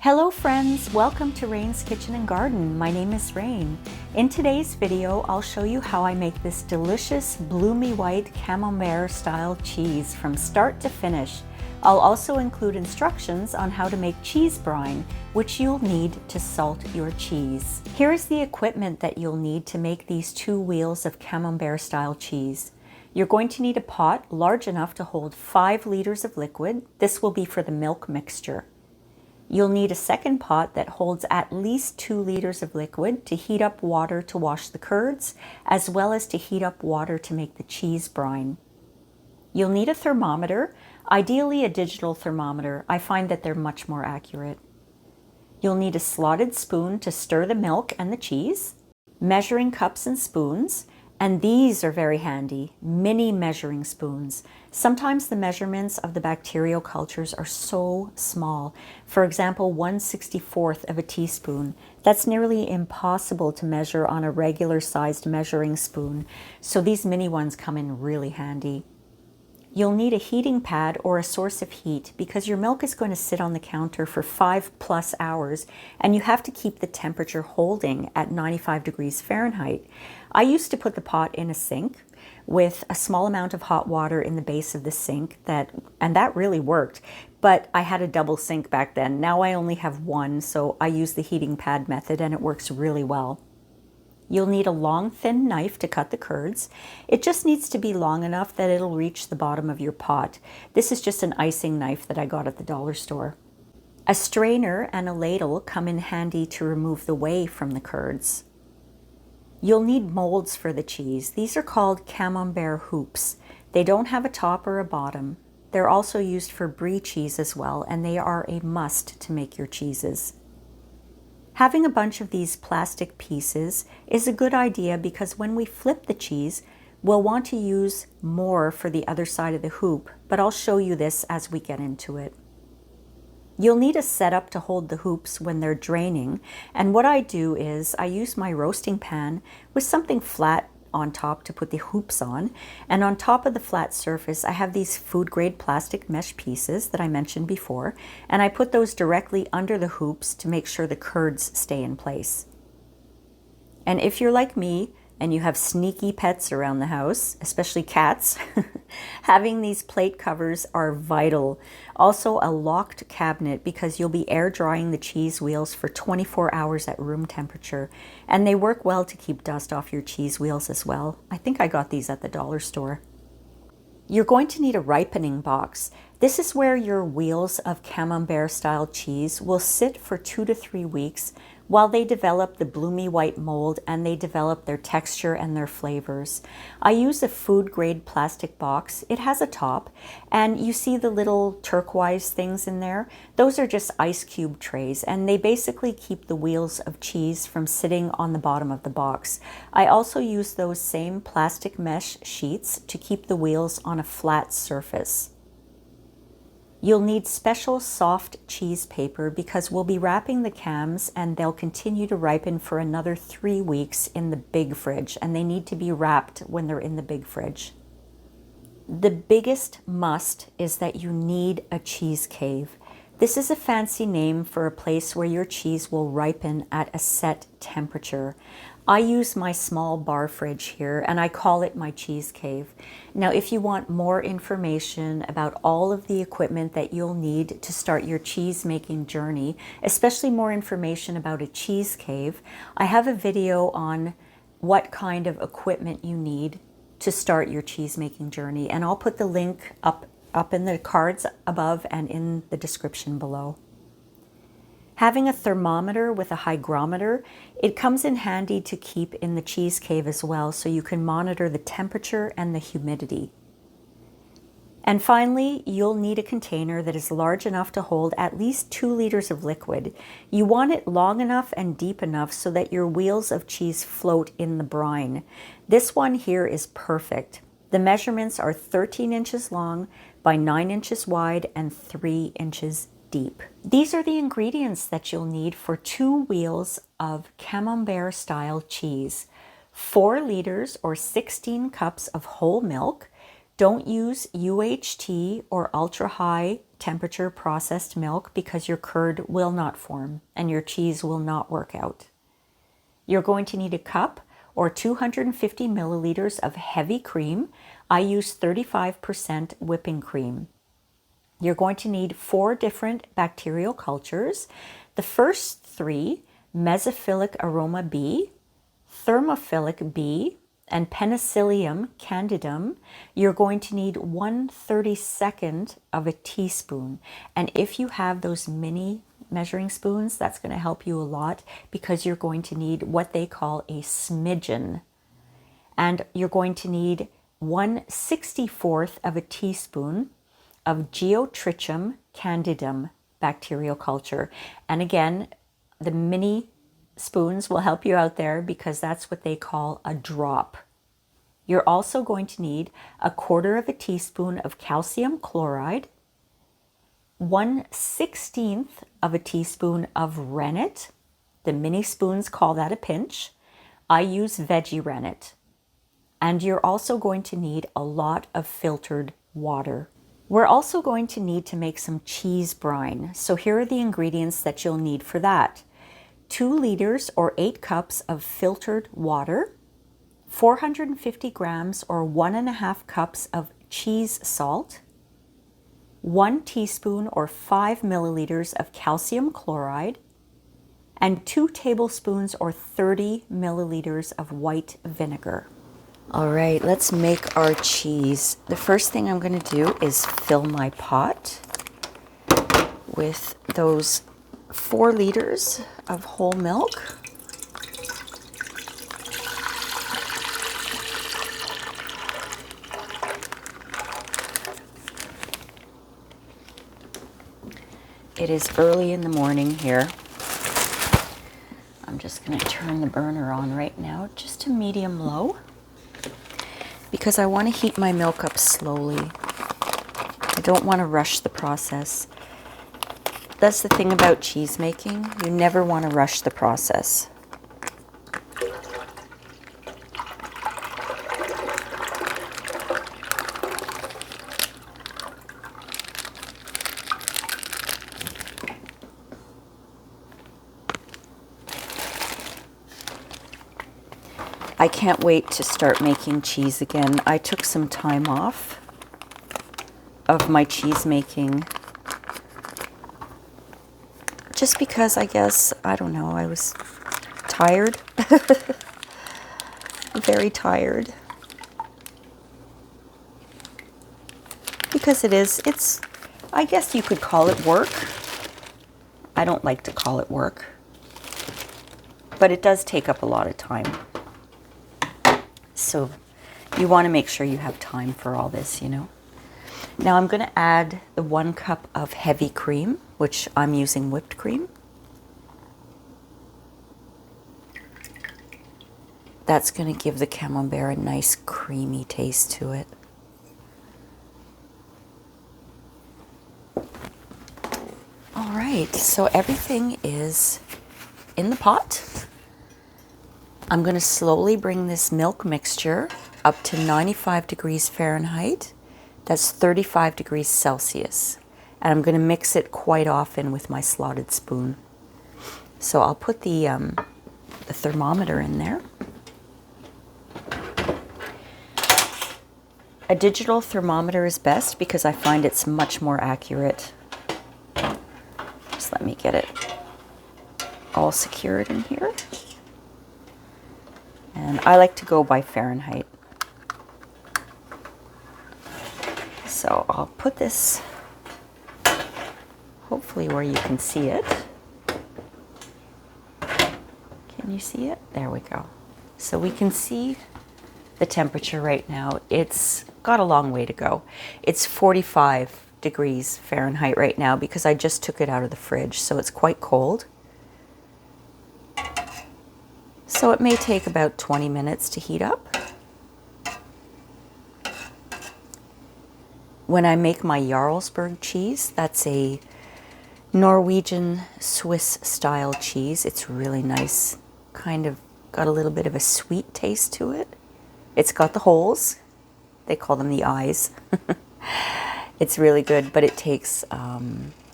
Hello friends, welcome to Rain's Kitchen and Garden. My name is Rain. In today's video, I'll show you how I make this delicious bloomy white Camembert-style cheese from start to finish. I'll also include instructions on how to make cheese brine, which you'll need to salt your cheese. Here is the equipment that you'll need to make these 2 wheels of Camembert-style cheese. You're going to need a pot large enough to hold 5 liters of liquid. This will be for the milk mixture. You'll need a second pot that holds at least 2 liters of liquid to heat up water to wash the curds, as well as to heat up water to make the cheese brine. You'll need a thermometer, ideally a digital thermometer. I find that they're much more accurate. You'll need a slotted spoon to stir the milk and the cheese, measuring cups and spoons, and these are very handy, mini measuring spoons. Sometimes the measurements of the bacterial cultures are so small. For example, 1/64th of a teaspoon. That's nearly impossible to measure on a regular sized measuring spoon, so these mini ones come in really handy. You'll need a heating pad or a source of heat because your milk is going to sit on the counter for 5+ hours and you have to keep the temperature holding at 95 degrees Fahrenheit. I used to put the pot in a sink with a small amount of hot water in the base of the sink and that really worked, but I had a double sink back then. Now I only have one, so I use the heating pad method and it works really well. You'll need a long, thin knife to cut the curds. It just needs to be long enough that it'll reach the bottom of your pot. This is just an icing knife that I got at the dollar store. A strainer and a ladle come in handy to remove the whey from the curds. You'll need molds for the cheese. These are called Camembert hoops. They don't have a top or a bottom. They're also used for brie cheese as well, and they are a must to make your cheeses. Having a bunch of these plastic pieces is a good idea because when we flip the cheese, we'll want to use more for the other side of the hoop, but I'll show you this as we get into it. You'll need a setup to hold the hoops when they're draining, and what I do is I use my roasting pan with something flat on top to put the hoops on, and on top of the flat surface I have these food grade plastic mesh pieces that I mentioned before, and I put those directly under the hoops to make sure the curds stay in place. And if you're like me and you have sneaky pets around the house, especially cats, having these plate covers are vital. Also a locked cabinet because you'll be air drying the cheese wheels for 24 hours at room temperature, and they work well to keep dust off your cheese wheels as well. I think I got these at the dollar store. You're going to need a ripening box. This is where your wheels of Camembert-style cheese will sit for 2 to 3 weeks while they develop the bloomy white mold and they develop their texture and their flavors. I use a food grade plastic box. It has a top, and you see the little turquoise things in there? Those are just ice cube trays, and they basically keep the wheels of cheese from sitting on the bottom of the box. I also use those same plastic mesh sheets to keep the wheels on a flat surface. You'll need special soft cheese paper because we'll be wrapping the cams and they'll continue to ripen for another 3 weeks in the big fridge, and they need to be wrapped when they're in the big fridge. The biggest must is that you need a cheese cave. This is a fancy name for a place where your cheese will ripen at a set temperature. I use my small bar fridge here and I call it my cheese cave. Now, if you want more information about all of the equipment that you'll need to start your cheese making journey, especially more information about a cheese cave, I have a video on what kind of equipment you need to start your cheese making journey, and I'll put the link up in the cards above and in the description below. Having a thermometer with a hygrometer, it comes in handy to keep in the cheese cave as well, so you can monitor the temperature and the humidity. And finally, you'll need a container that is large enough to hold at least 2 liters of liquid. You want it long enough and deep enough so that your wheels of cheese float in the brine. This one here is perfect. The measurements are 13 inches long by 9 inches wide and 3 inches deep. These are the ingredients that you'll need for 2 wheels of Camembert-style cheese. 4 liters or 16 cups of whole milk. Don't use UHT or ultra high temperature processed milk because your curd will not form and your cheese will not work out. You're going to need a cup or 250 milliliters of heavy cream. I use 35% whipping cream. You're going to need 4 different bacterial cultures. The first 3, Mesophilic aroma B, Thermophilic B, and Penicillium candidum, you're going to need 1/32 of a teaspoon. And if you have those mini measuring spoons, that's going to help you a lot because you're going to need what they call a smidgen. And you're going to need 1/64 of a teaspoon of Geotrichum candidum bacterial culture. And again, the mini spoons will help you out there because that's what they call a drop. You're also going to need 1/4 of a teaspoon of calcium chloride, 1/16 of a teaspoon of rennet. The mini spoons call that a pinch. I use veggie rennet. And you're also going to need a lot of filtered water. We're also going to need to make some cheese brine. So here are the ingredients that you'll need for that. 2 liters or 8 cups of filtered water, 450 grams or 1.5 cups of cheese salt, 1 teaspoon or 5 milliliters of calcium chloride, and 2 tablespoons or 30 milliliters of white vinegar. All right, let's make our cheese. The first thing I'm going to do is fill my pot with those 4 liters of whole milk. It is early in the morning here. I'm just going to turn the burner on right now, just to medium low, because I want to heat my milk up slowly. I don't want to rush the process. That's the thing about cheese making. You never want to rush the process. I can't wait to start making cheese again. I took some time off of my cheese making just because I guess, I don't know, I was tired. Very tired. Because it's, I guess you could call it work. I don't like to call it work, but it does take up a lot of time. So you want to make sure you have time for all this, you know. Now I'm going to add the 1 cup of heavy cream, which I'm using whipped cream. That's going to give the Camembert a nice creamy taste to it. All right, so everything is in the pot. I'm going to slowly bring this milk mixture up to 95 degrees Fahrenheit. That's 35 degrees Celsius. And I'm going to mix it quite often with my slotted spoon. So I'll put the thermometer in there. A digital thermometer is best because I find it's much more accurate. Just let me get it all secured in here. And I like to go by Fahrenheit. So I'll put this hopefully where you can see it. Can you see it? There we go. So we can see the temperature right now. It's got a long way to go. It's 45 degrees Fahrenheit right now because I just took it out of the fridge, so it's quite cold. So it may take about 20 minutes to heat up. When I make my Jarlsberg cheese, that's a Norwegian Swiss style cheese. It's really nice, kind of got a little bit of a sweet taste to it. It's got the holes, they call them the eyes. It's really good, but it takes, I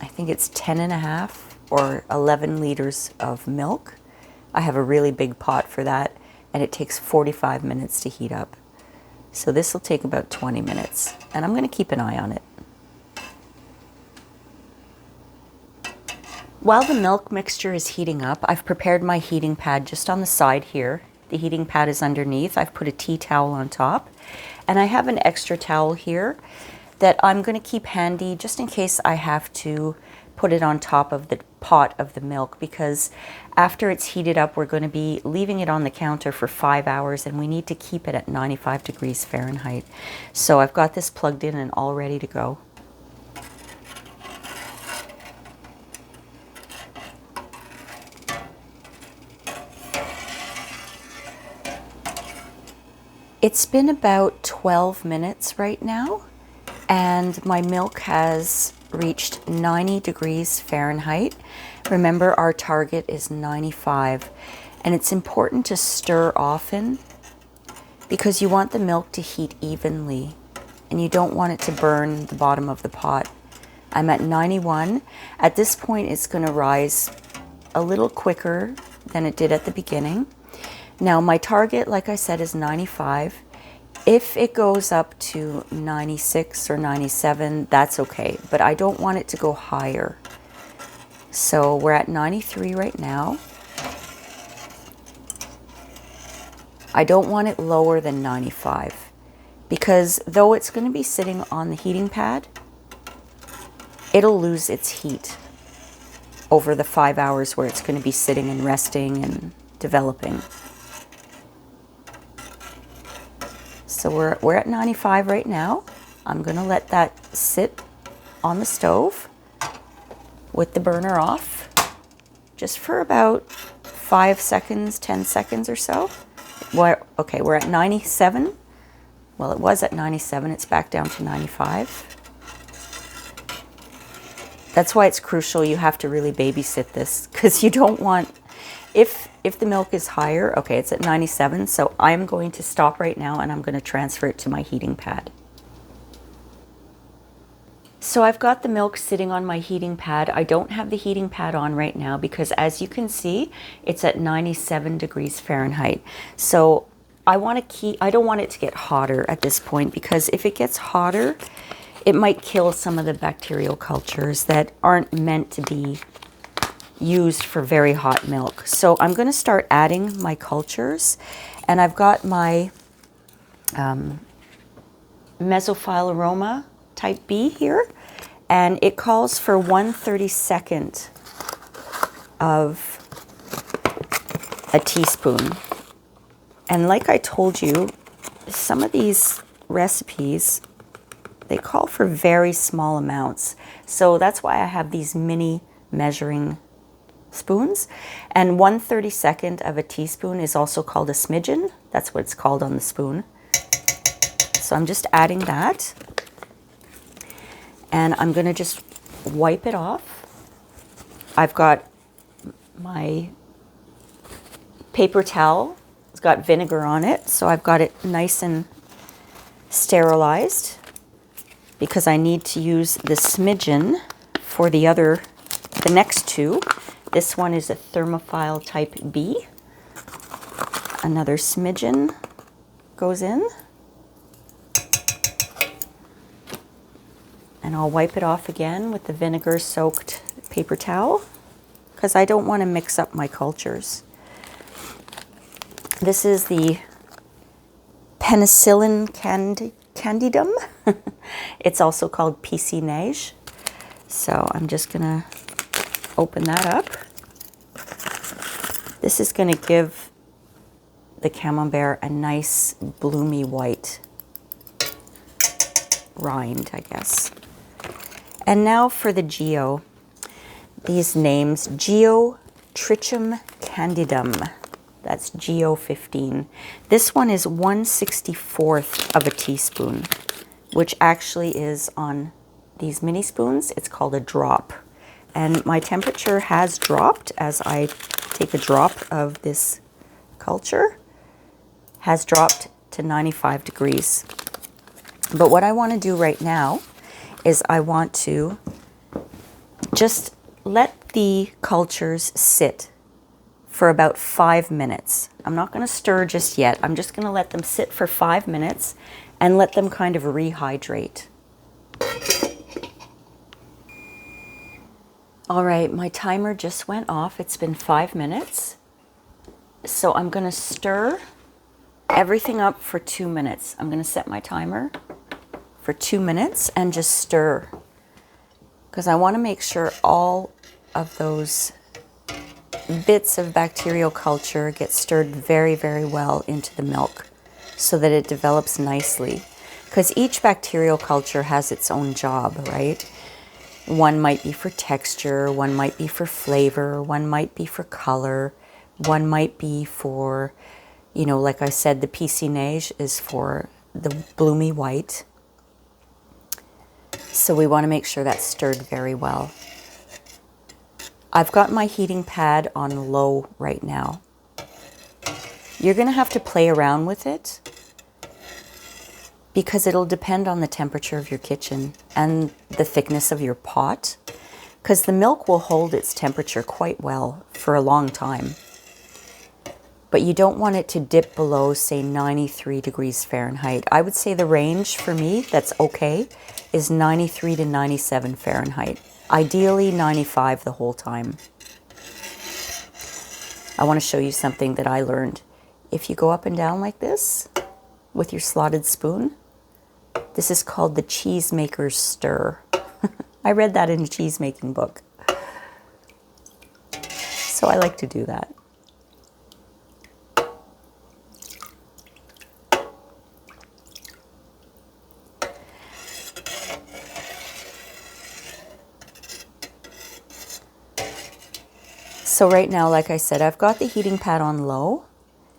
think it's 10.5 or 11 liters of milk. I have a really big pot for that, and it takes 45 minutes to heat up. So this will take about 20 minutes, and I'm going to keep an eye on it. While the milk mixture is heating up, I've prepared my heating pad just on the side here. The heating pad is underneath. I've put a tea towel on top, and I have an extra towel here that I'm going to keep handy just in case I have to put it on top of the pot of the milk, because after it's heated up, we're going to be leaving it on the counter for 5 hours, and we need to keep it at 95 degrees Fahrenheit. So I've got this plugged in and all ready to go. It's been about 12 minutes right now, and my milk has reached 90 degrees Fahrenheit. Remember, our target is 95, and it's important to stir often because you want the milk to heat evenly, and you don't want it to burn the bottom of the pot. I'm at 91. At this point, it's going to rise a little quicker than it did at the beginning. Now, my target, like I said, is 95. If it goes up to 96 or 97, that's okay, but I don't want it to go higher. So we're at 93 right now. I don't want it lower than 95, because though it's going to be sitting on the heating pad, it'll lose its heat over the 5 hours where it's going to be sitting and resting and developing. So we're at 95 right now. I'm going to let that sit on the stove with the burner off just for about 5 seconds, 10 seconds or so. Well, okay, we're at 97. Well, it was at 97. It's back down to 95. That's why it's crucial. You have to really babysit this, because you don't want, if the milk is higher, okay, it's at 97, so I'm going to stop right now and I'm going to transfer it to my heating pad. So I've got the milk sitting on my heating pad. I don't have the heating pad on right now because, as you can see, it's at 97 degrees Fahrenheit. So I don't want it to get hotter at this point, because if it gets hotter, it might kill some of the bacterial cultures that aren't meant to be used for very hot milk. So I'm going to start adding my cultures, and I've got my mesophile aroma type B here, and it calls for 1/32 of a teaspoon. And like I told you, some of these recipes, they call for very small amounts. So that's why I have these mini measuring spoons. And 1/32 of a teaspoon is also called a smidgen. That's what it's called on the spoon. So I'm just adding that. And I'm going to just wipe it off. I've got my paper towel. It's got vinegar on it, so I've got it nice and sterilized, because I need to use the smidgen for the next two. This one is a thermophile type B. Another smidgen goes in. And I'll wipe it off again with the vinegar soaked paper towel, because I don't want to mix up my cultures. This is the penicillin candidum. It's also called PC neige. So I'm just going to open that up. This is going to give the camembert a nice bloomy white rind, I guess. And now for the Geo. These names, Geotrichum candidum. That's Geo 15. This one is 1/64 of a teaspoon, which actually is, on these mini spoons, it's called a drop. And my temperature has dropped as I take a drop of this culture. Has dropped to 95 degrees. But what I want to do right now is I want to just let the cultures sit for about 5 minutes. I'm not going to stir just yet. I'm just going to let them sit for 5 minutes and let them kind of rehydrate. All right, my timer just went off. It's been 5 minutes. So I'm going to stir everything up for 2 minutes. I'm going to set my timer for 2 minutes and just stir, because I want to make sure all of those bits of bacterial culture get stirred very, very well into the milk so that it develops nicely. Because each bacterial culture has its own job, right? One might be for texture, one might be for flavor, one might be for color, one might be for, you know, like I said, the piscinage is for the bloomy white. So we want to make sure that's stirred very well. I've got my heating pad on low right now. You're going to have to play around with it because it'll depend on the temperature of your kitchen and the thickness of your pot, because the milk will hold its temperature quite well for a long time. But you don't want it to dip below, say, 93 degrees Fahrenheit. I would say the range for me that's okay is 93 to 97 Fahrenheit. Ideally 95 the whole time. I want to show you something that I learned. If you go up and down like this with your slotted spoon, this is called the cheesemaker's stir. I read that in a cheese making book. So I like to do that. So right now, like I said, I've got the heating pad on low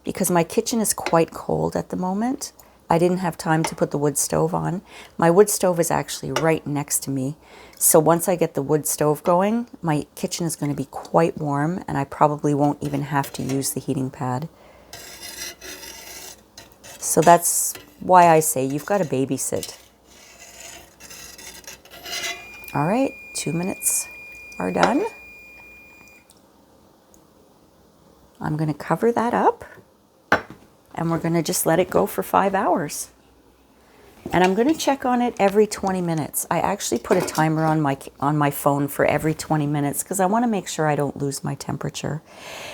because my kitchen is quite cold at the moment. I didn't have time to put the wood stove on. My wood stove is actually right next to me. So once I get the wood stove going, my kitchen is going to be quite warm and I probably won't even have to use the heating pad. So that's why I say you've got to babysit. All right, 2 minutes are done. I'm going to cover that up and we're going to just let it go for 5 hours. And I'm going to check on it every 20 minutes. I actually put a timer on my phone for every 20 minutes because I want to make sure I don't lose my temperature.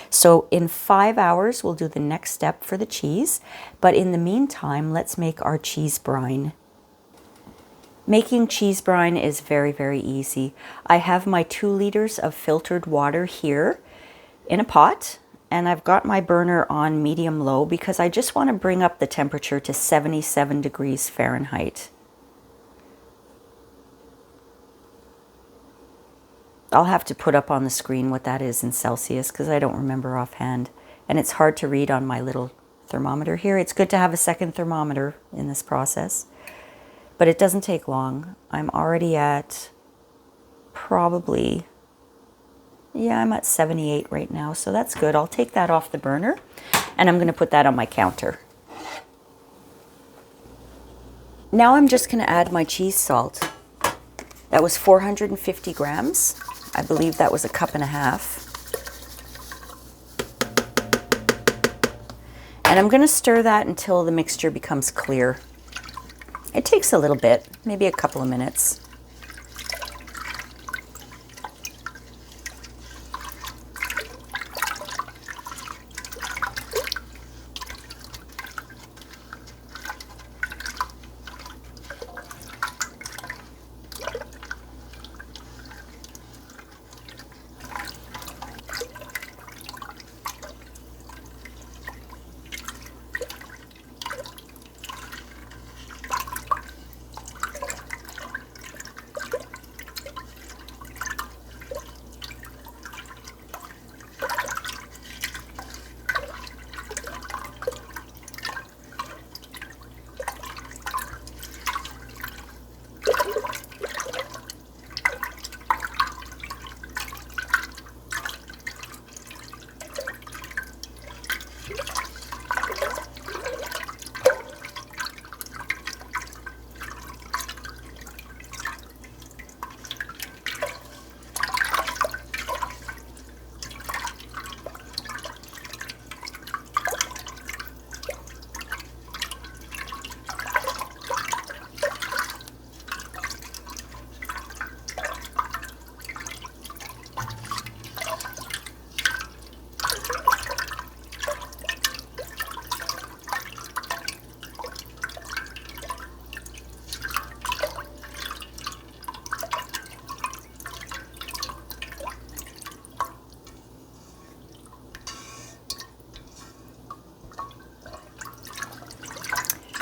So in 5 hours, we'll do the next step for the cheese. But in the meantime, let's make our cheese brine. Making cheese brine is very, very easy. I have my 2 liters of filtered water here in a pot. And I've got my burner on medium-low because I just want to bring up the temperature to 77 degrees Fahrenheit. I'll have to put up on the screen what that is in Celsius because I don't remember offhand. And it's hard to read on my little thermometer here. It's good to have a second thermometer in this process. But it doesn't take long. I'm already at probably... yeah, I'm at 78 right now, so that's good. I'll take that off the burner, and I'm going to put that on my counter. Now I'm just going to add my cheese salt. That was 450 grams. I believe that was a 1.5 cups. And I'm going to stir that until the mixture becomes clear. It takes a little bit, maybe a couple of minutes.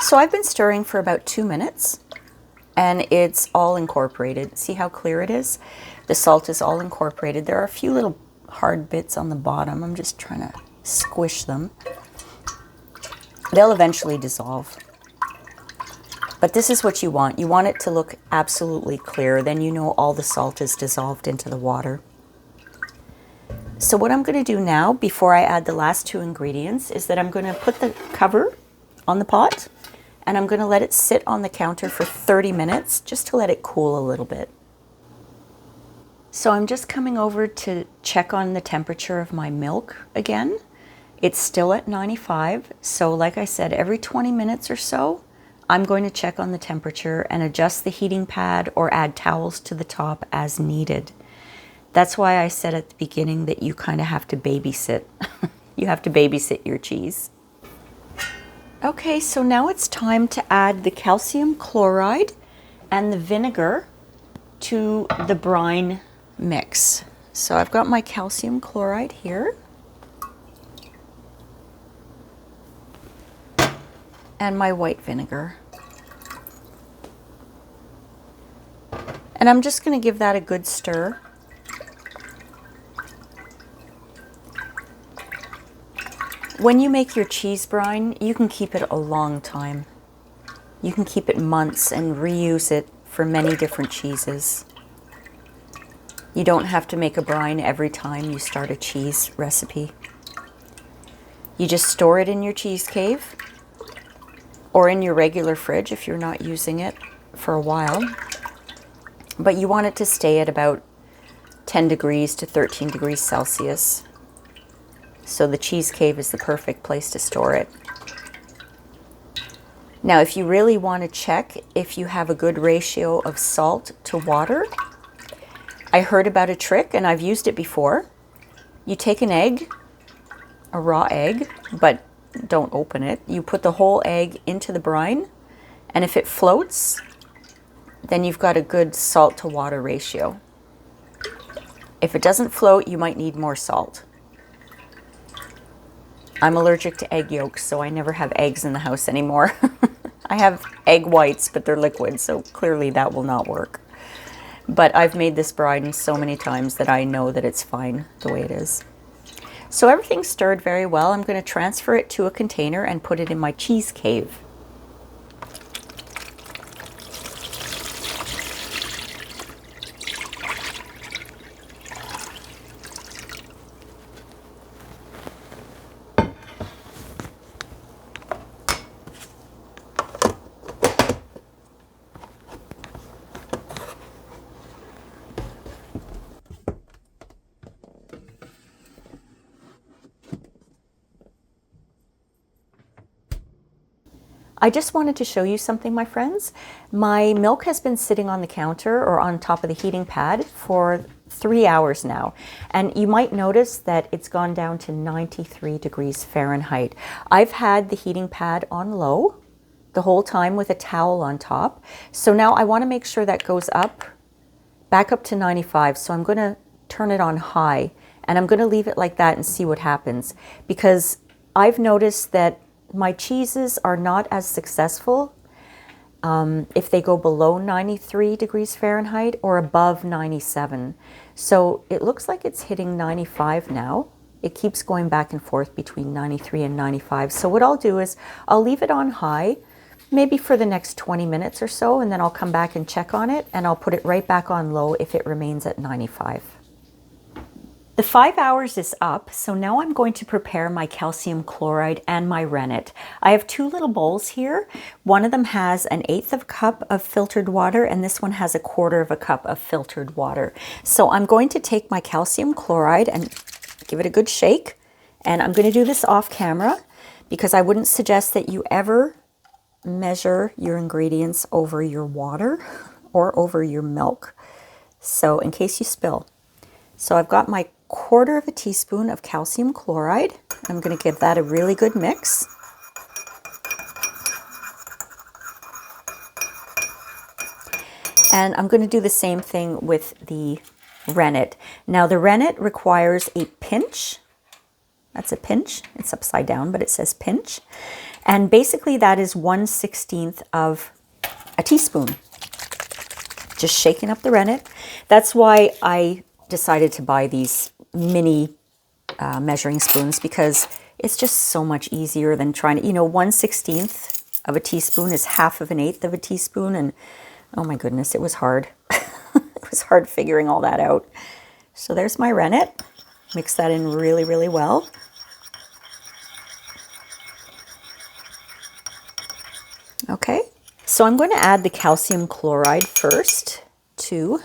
So I've been stirring for about 2 minutes and it's all incorporated. See how clear it is? The salt is all incorporated. There are a few little hard bits on the bottom. I'm just trying to squish them. They'll eventually dissolve. But this is what you want. You want it to look absolutely clear. Then you know all the salt is dissolved into the water. So what I'm going to do now, before I add the last 2 ingredients, is that I'm going to put the cover on the pot and I'm going to let it sit on the counter for 30 minutes just to let it cool a little bit. So I'm just coming over to check on the temperature of my milk again. It's still at 95. So like I said, every 20 minutes or so, I'm going to check on the temperature and adjust the heating pad or add towels to the top as needed. That's why I said at the beginning that you kind of have to babysit. You have to babysit your cheese. Okay, so now it's time to add the calcium chloride and the vinegar to the brine mix. So I've got my calcium chloride here. And my white vinegar. And I'm just going to give that a good stir. When you make your cheese brine, you can keep it a long time. You can keep it months and reuse it for many different cheeses. You don't have to make a brine every time you start a cheese recipe. You just store it in your cheese cave or in your regular fridge if you're not using it for a while. But you want it to stay at about 10 degrees to 13 degrees Celsius. So the cheese cave is the perfect place to store it. Now, if you really want to check if you have a good ratio of salt to water, I heard about a trick and I've used it before. You take an egg, a raw egg, but don't open it. You put the whole egg into the brine, and if it floats, then you've got a good salt to water ratio. If it doesn't float, you might need more salt. I'm allergic to egg yolks, so I never have eggs in the house anymore. I have egg whites, but they're liquid, so clearly that will not work. But I've made this brine so many times that I know that it's fine the way it is. So everything's stirred very well. I'm going to transfer it to a container and put it in my cheese cave. I just wanted to show you something, my friends. My milk has been sitting on the counter or on top of the heating pad for 3 hours now. And you might notice that it's gone down to 93 degrees Fahrenheit. I've had the heating pad on low the whole time with a towel on top. So now I want to make sure that goes up, back up to 95. So I'm going to turn it on high and I'm going to leave it like that and see what happens. Because I've noticed that my cheeses are not as successful if they go below 93 degrees Fahrenheit or above 97. So it looks like it's hitting 95 now. It keeps going back and forth between 93 and 95. So what I'll do is I'll leave it on high, maybe for the next 20 minutes or so, and then I'll come back and check on it, and I'll put it right back on low if it remains at 95. The 5 hours is up, so now I'm going to prepare my calcium chloride and my rennet. I have 2 little bowls here. One of them has 1/8 of a cup of filtered water, and this one has 1/4 of a cup of filtered water. So I'm going to take my calcium chloride and give it a good shake. And I'm going to do this off camera because I wouldn't suggest that you ever measure your ingredients over your water or over your milk. So in case you spill. So I've got my 1/4 of a teaspoon of calcium chloride. I'm going to give that a really good mix. And I'm going to do the same thing with the rennet. Now the rennet requires a pinch. That's a pinch. It's upside down, but it says pinch. And basically that is 1/16 of a teaspoon. Just shaking up the rennet. That's why I decided to buy these mini measuring spoons, because it's just so much easier than trying to, 1/16 of a teaspoon is 1/2 of a teaspoon. And oh my goodness, it was hard. It was hard figuring all that out. So there's my rennet. Mix that in really, really well. Okay, so I'm going to add the calcium chloride first to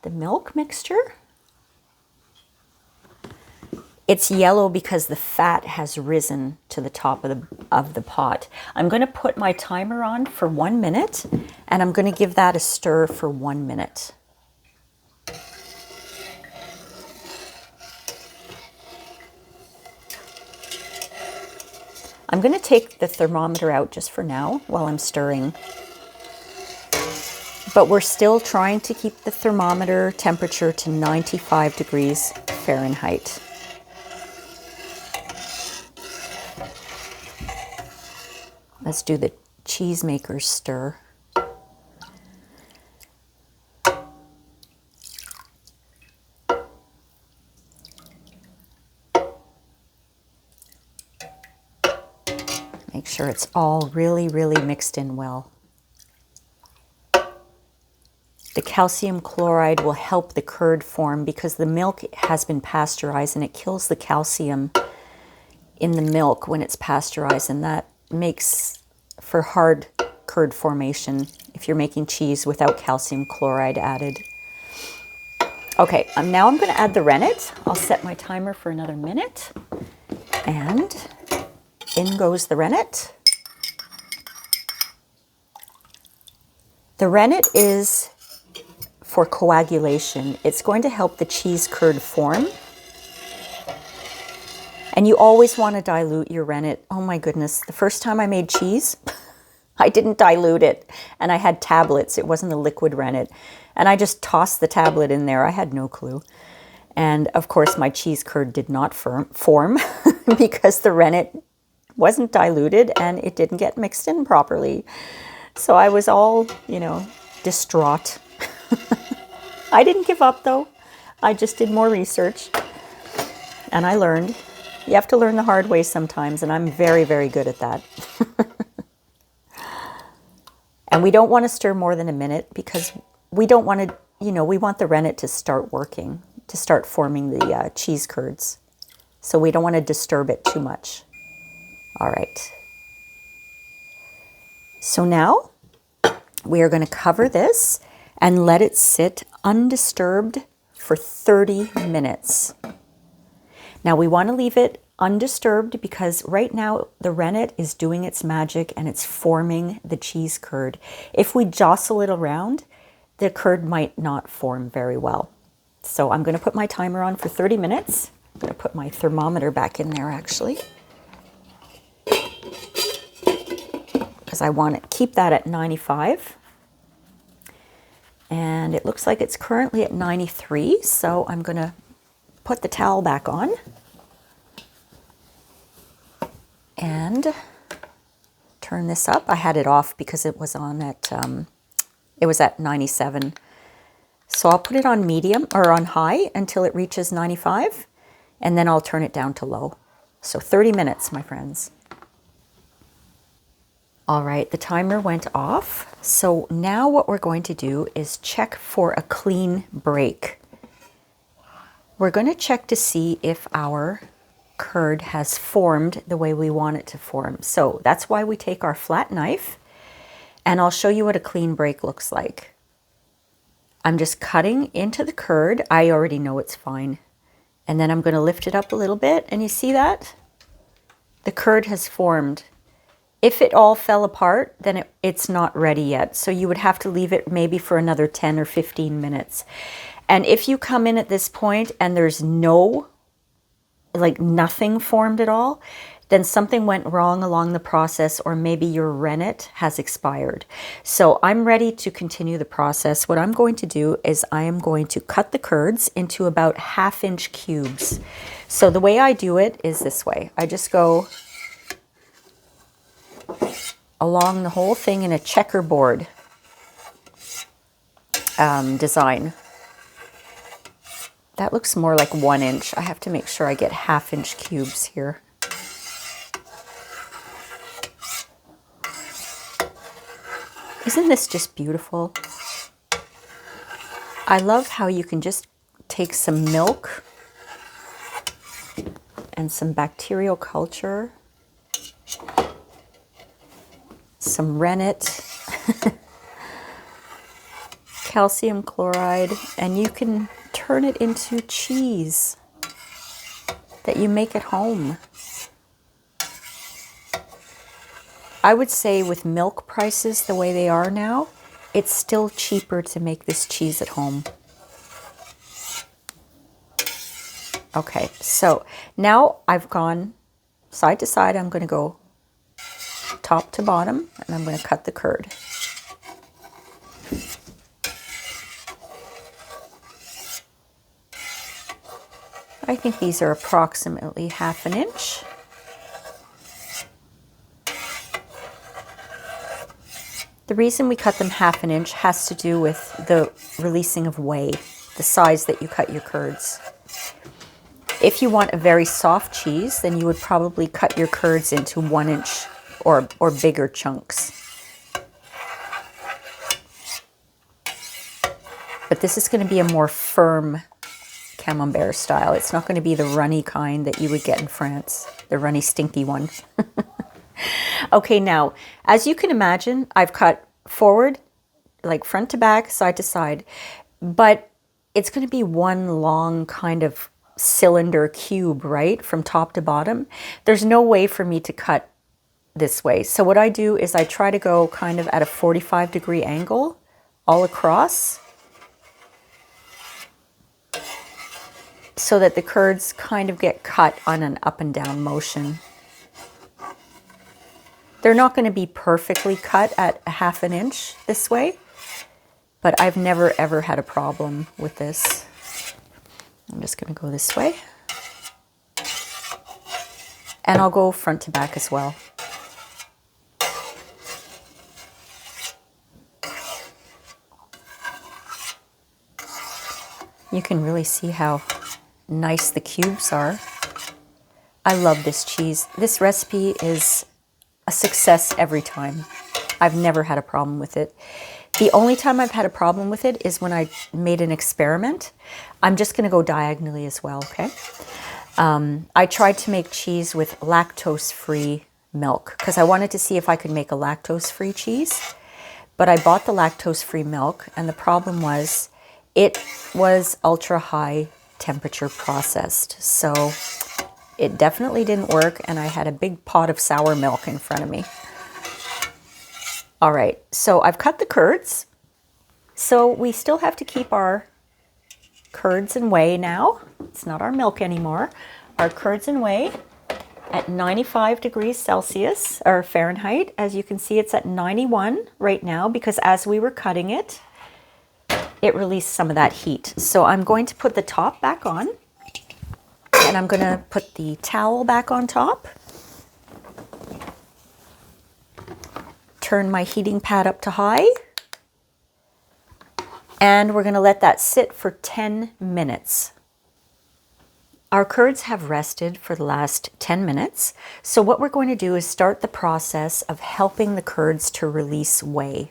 the milk mixture. It's yellow because the fat has risen to the top of the pot. I'm going to put my timer on for 1 minute, and I'm going to give that a stir for 1 minute. I'm going to take the thermometer out just for now while I'm stirring. But we're still trying to keep the thermometer temperature to 95 degrees Fahrenheit. Let's do the cheesemaker stir. Make sure it's all really, really mixed in well. The calcium chloride will help the curd form because the milk has been pasteurized, and it kills the calcium in the milk when it's pasteurized, and that makes for hard curd formation if you're making cheese without calcium chloride added. Okay, now I'm going to add the rennet. I'll set my timer for another minute, and in goes the rennet. The rennet is for coagulation. It's going to help the cheese curd form. And you always want to dilute your rennet. Oh my goodness, the first time I made cheese, I didn't dilute it. And I had tablets. It wasn't a liquid rennet. And I just tossed the tablet in there. I had no clue. And of course, my cheese curd did not form because the rennet wasn't diluted and it didn't get mixed in properly. So I was all, distraught. I didn't give up though. I just did more research and I learned. You have to learn the hard way sometimes, and I'm very, very good at that. And we don't want to stir more than a minute because we don't want to, we want the rennet to start working, to start forming the cheese curds. So we don't want to disturb it too much. All right. So now we are going to cover this and let it sit undisturbed for 30 minutes. Now we want to leave it undisturbed because right now the rennet is doing its magic and it's forming the cheese curd. If we jostle it around, the curd might not form very well. So I'm going to put my timer on for 30 minutes. I'm going to put my thermometer back in there actually, because I want to keep that at 95. And it looks like it's currently at 93, so I'm going to put the towel back on and turn this up. I had it off because it was on at it was at 97. So I'll put it on medium or on high until it reaches 95, and then I'll turn it down to low. So 30 minutes, my friends. All right, the timer went off. So now what we're going to do is check for a clean break. We're going to check to see if our curd has formed the way we want it to form. So that's why we take our flat knife, and I'll show you what a clean break looks like. I'm just cutting into the curd. I already know it's fine. And then I'm going to lift it up a little bit, and you see that? The curd has formed. If it all fell apart, then it's not ready yet. So you would have to leave it maybe for another 10 or 15 minutes. And if you come in at this point and there's nothing formed at all, then something went wrong along the process, or maybe your rennet has expired. So I'm ready to continue the process. What I'm going to do is I am going to cut the curds into about 1/2-inch cubes. So the way I do it is this way. I just go along the whole thing in a checkerboard design. That looks more like 1 inch. I have to make sure I get 1/2 inch cubes here. Isn't this just beautiful? I love how you can just take some milk and some bacterial culture, some rennet, calcium chloride, and you can turn it into cheese that you make at home. I would say with milk prices the way they are now, it's still cheaper to make this cheese at home. Okay, so now I've gone side to side. I'm going to go top to bottom, and I'm going to cut the curd. I think these are approximately 1/2 inch. The reason we cut them 1/2 inch has to do with the releasing of whey, the size that you cut your curds. If you want a very soft cheese, then you would probably cut your curds into 1 inch or bigger chunks. But this is going to be a more firm Camembert style. It's not going to be the runny kind that you would get in France, the runny, stinky one. Okay, now, as you can imagine, I've cut forward, like front to back, side to side, but it's going to be one long kind of cylinder cube, right, from top to bottom. There's no way for me to cut this way. So what I do is I try to go kind of at a 45-degree angle all across, so that the curds kind of get cut on an up and down motion. They're not going to be perfectly cut at 1/2 inch this way, but I've never ever had a problem with this. I'm just going to go this way. And I'll go front to back as well. You can really see how nice the cubes are. I love this cheese. This recipe is a success every time. I've never had a problem with it. The only time I've had a problem with it is when I made an experiment. I'm just going to go diagonally as well, okay? I tried to make cheese with lactose-free milk because I wanted to see if I could make a lactose-free cheese. But I bought the lactose-free milk, and the problem was it was ultra-high temperature processed. So it definitely didn't work, and I had a big pot of sour milk in front of me. All right, so I've cut the curds. So we still have to keep our curds and whey now. It's not our milk anymore. Our curds and whey at 95 degrees Celsius or Fahrenheit. As you can see, it's at 91 right now because as we were cutting it, it released some of that heat. So I'm going to put the top back on, and I'm going to put the towel back on top. Turn my heating pad up to high. And we're going to let that sit for 10 minutes. Our curds have rested for the last 10 minutes. So what we're going to do is start the process of helping the curds to release whey.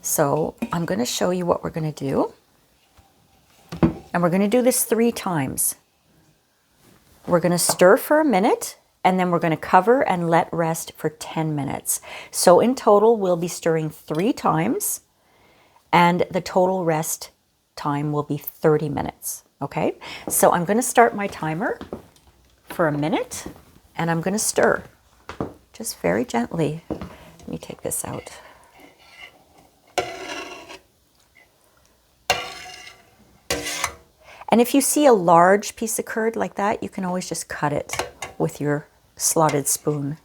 So I'm going to show you what we're going to do. And we're going to do this 3 times. We're going to stir for a minute, and then we're going to cover and let rest for 10 minutes. So in total, we'll be stirring 3 times, and the total rest time will be 30 minutes. Okay, so I'm going to start my timer for a minute, and I'm going to stir just very gently. Let me take this out. And if you see a large piece of curd like that, you can always just cut it with your slotted spoon.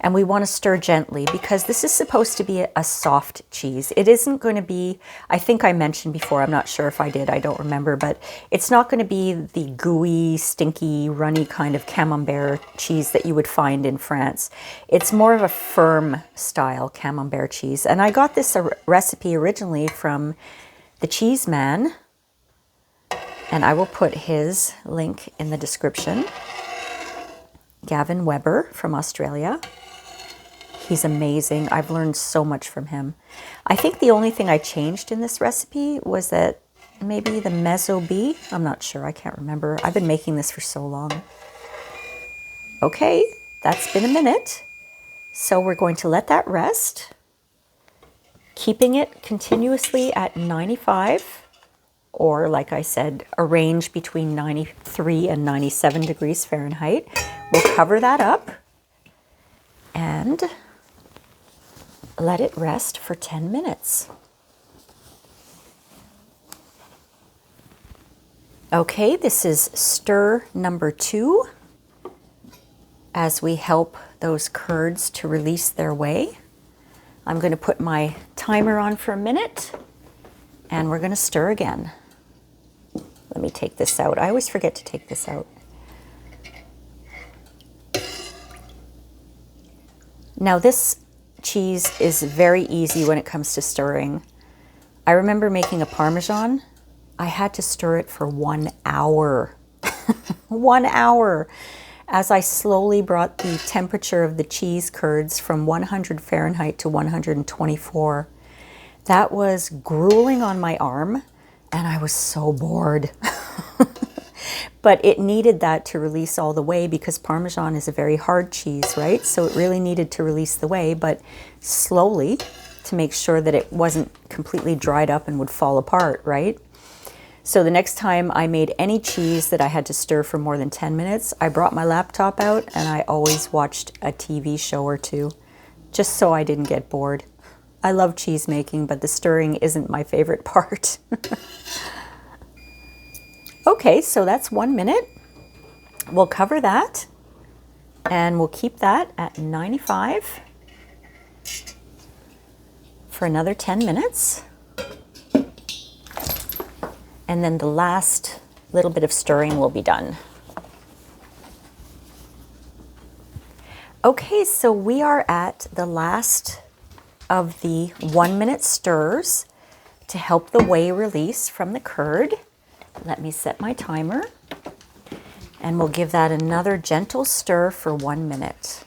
And we want to stir gently because this is supposed to be a soft cheese. It isn't going to be, I think I mentioned before, I'm not sure if I did, I don't remember, but it's not going to be the gooey, stinky, runny kind of Camembert cheese that you would find in France. It's more of a firm style Camembert cheese. And I got this recipe originally from the Cheese Man, and I will put his link in the description. Gavin Weber from Australia. He's amazing. I've learned so much from him. I think the only thing I changed in this recipe was that maybe the mezzo bee. I'm not sure. I can't remember. I've been making this for so long. Okay, that's been a minute. So we're going to let that rest, keeping it continuously at 95, or like I said, a range between 93 and 97 degrees Fahrenheit. We'll cover that up and let it rest for 10 minutes. Okay, this is stir number 2 as we help those curds to release their whey. I'm going to put my timer on for a minute and we're going to stir again. Let me take this out. I always forget to take this out. Now this cheese is very easy when it comes to stirring. I remember making a Parmesan. I had to stir it for 1 hour. 1 hour as I slowly brought the temperature of the cheese curds from 100 Fahrenheit to 124. That was grueling on my arm and I was so bored. But it needed that to release all the whey because Parmesan is a very hard cheese, right? So it really needed to release the whey, but slowly to make sure that it wasn't completely dried up and would fall apart, right? So the next time I made any cheese that I had to stir for more than 10 minutes, I brought my laptop out and I always watched a TV show or two, just so I didn't get bored. I love cheese making, but the stirring isn't my favorite part. Okay, so that's 1 minute. We'll cover that and we'll keep that at 95 for another 10 minutes. And then the last little bit of stirring will be done. Okay, so we are at the last of the 1 minute stirs to help the whey release from the curd. Let me set my timer and we'll give that another gentle stir for 1 minute.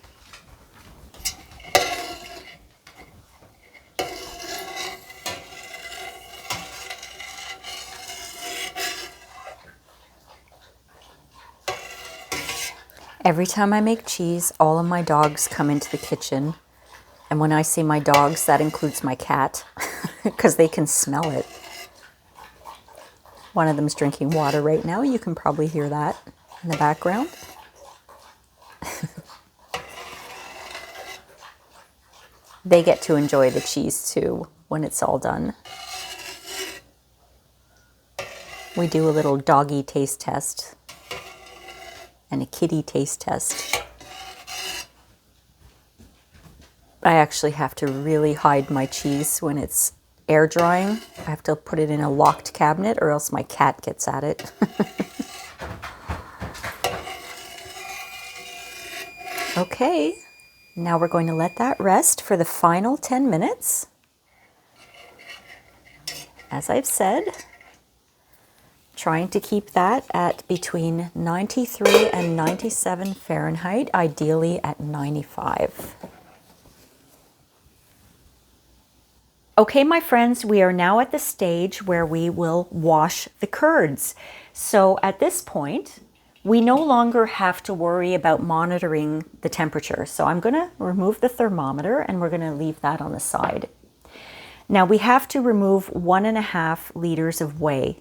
Every time I make cheese, all of my dogs come into the kitchen. And when I say my dogs, that includes my cat because they can smell it. One of them's drinking water right now. You can probably hear that in the background. They get to enjoy the cheese too when it's all done. We do a little doggy taste test and a kitty taste test. I actually have to really hide my cheese when it's air drying. I have to put it in a locked cabinet or else my cat gets at it. Okay, now we're going to let that rest for the final 10 minutes. As I've said, trying to keep that at between 93 and 97 Fahrenheit, ideally at 95. Okay, my friends, we are now at the stage where we will wash the curds. So at this point, we no longer have to worry about monitoring the temperature. So I'm going to remove the thermometer and we're going to leave that on the side. Now we have to remove 1.5 liters of whey.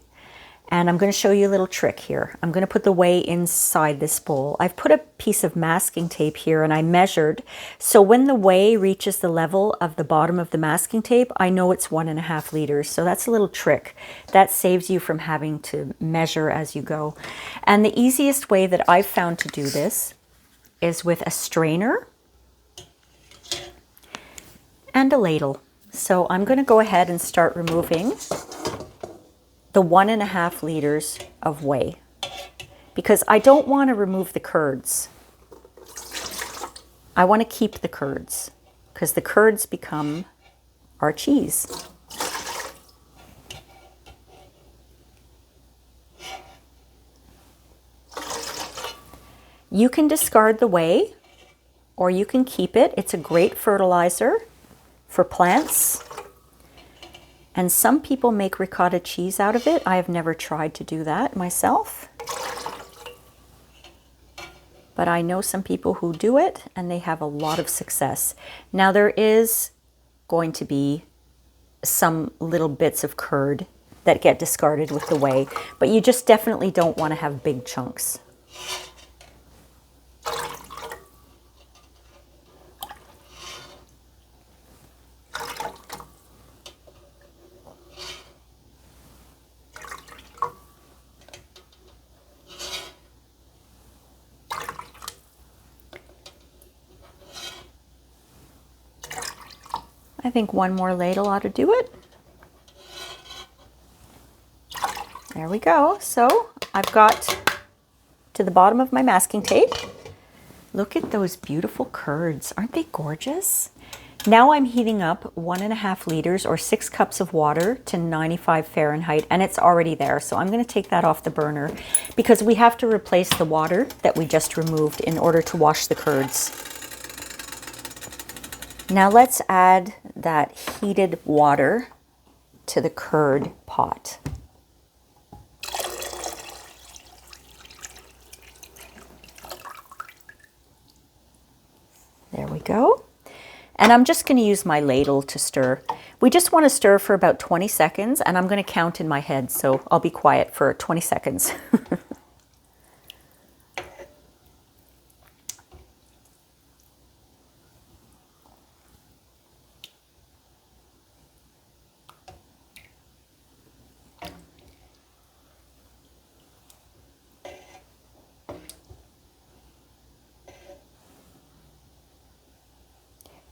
And I'm going to show you a little trick here. I'm going to put the whey inside this bowl. I've put a piece of masking tape here and I measured. So when the whey reaches the level of the bottom of the masking tape, I know it's 1.5 liters. So that's a little trick. That saves you from having to measure as you go. And the easiest way that I've found to do this is with a strainer and a ladle. So I'm going to go ahead and start removing the 1.5 liters of whey, because I don't want to remove the curds. I want to keep the curds because the curds become our cheese. You can discard the whey or you can keep it. It's a great fertilizer for plants. And some people make ricotta cheese out of it. I have never tried to do that myself. But I know some people who do it and they have a lot of success. Now there is going to be some little bits of curd that get discarded with the whey, but you just definitely don't want to have big chunks. I think one more ladle ought to do it. There we go. So I've got to the bottom of my masking tape. Look at those beautiful curds. Aren't they gorgeous? Now I'm heating up 1.5 liters or 6 cups of water to 95 Fahrenheit, and it's already there. So I'm going to take that off the burner because we have to replace the water that we just removed in order to wash the curds. Now let's add that heated water to the curd pot. There we go. And I'm just going to use my ladle to stir. We just want to stir for about 20 seconds, and I'm going to count in my head, so I'll be quiet for 20 seconds.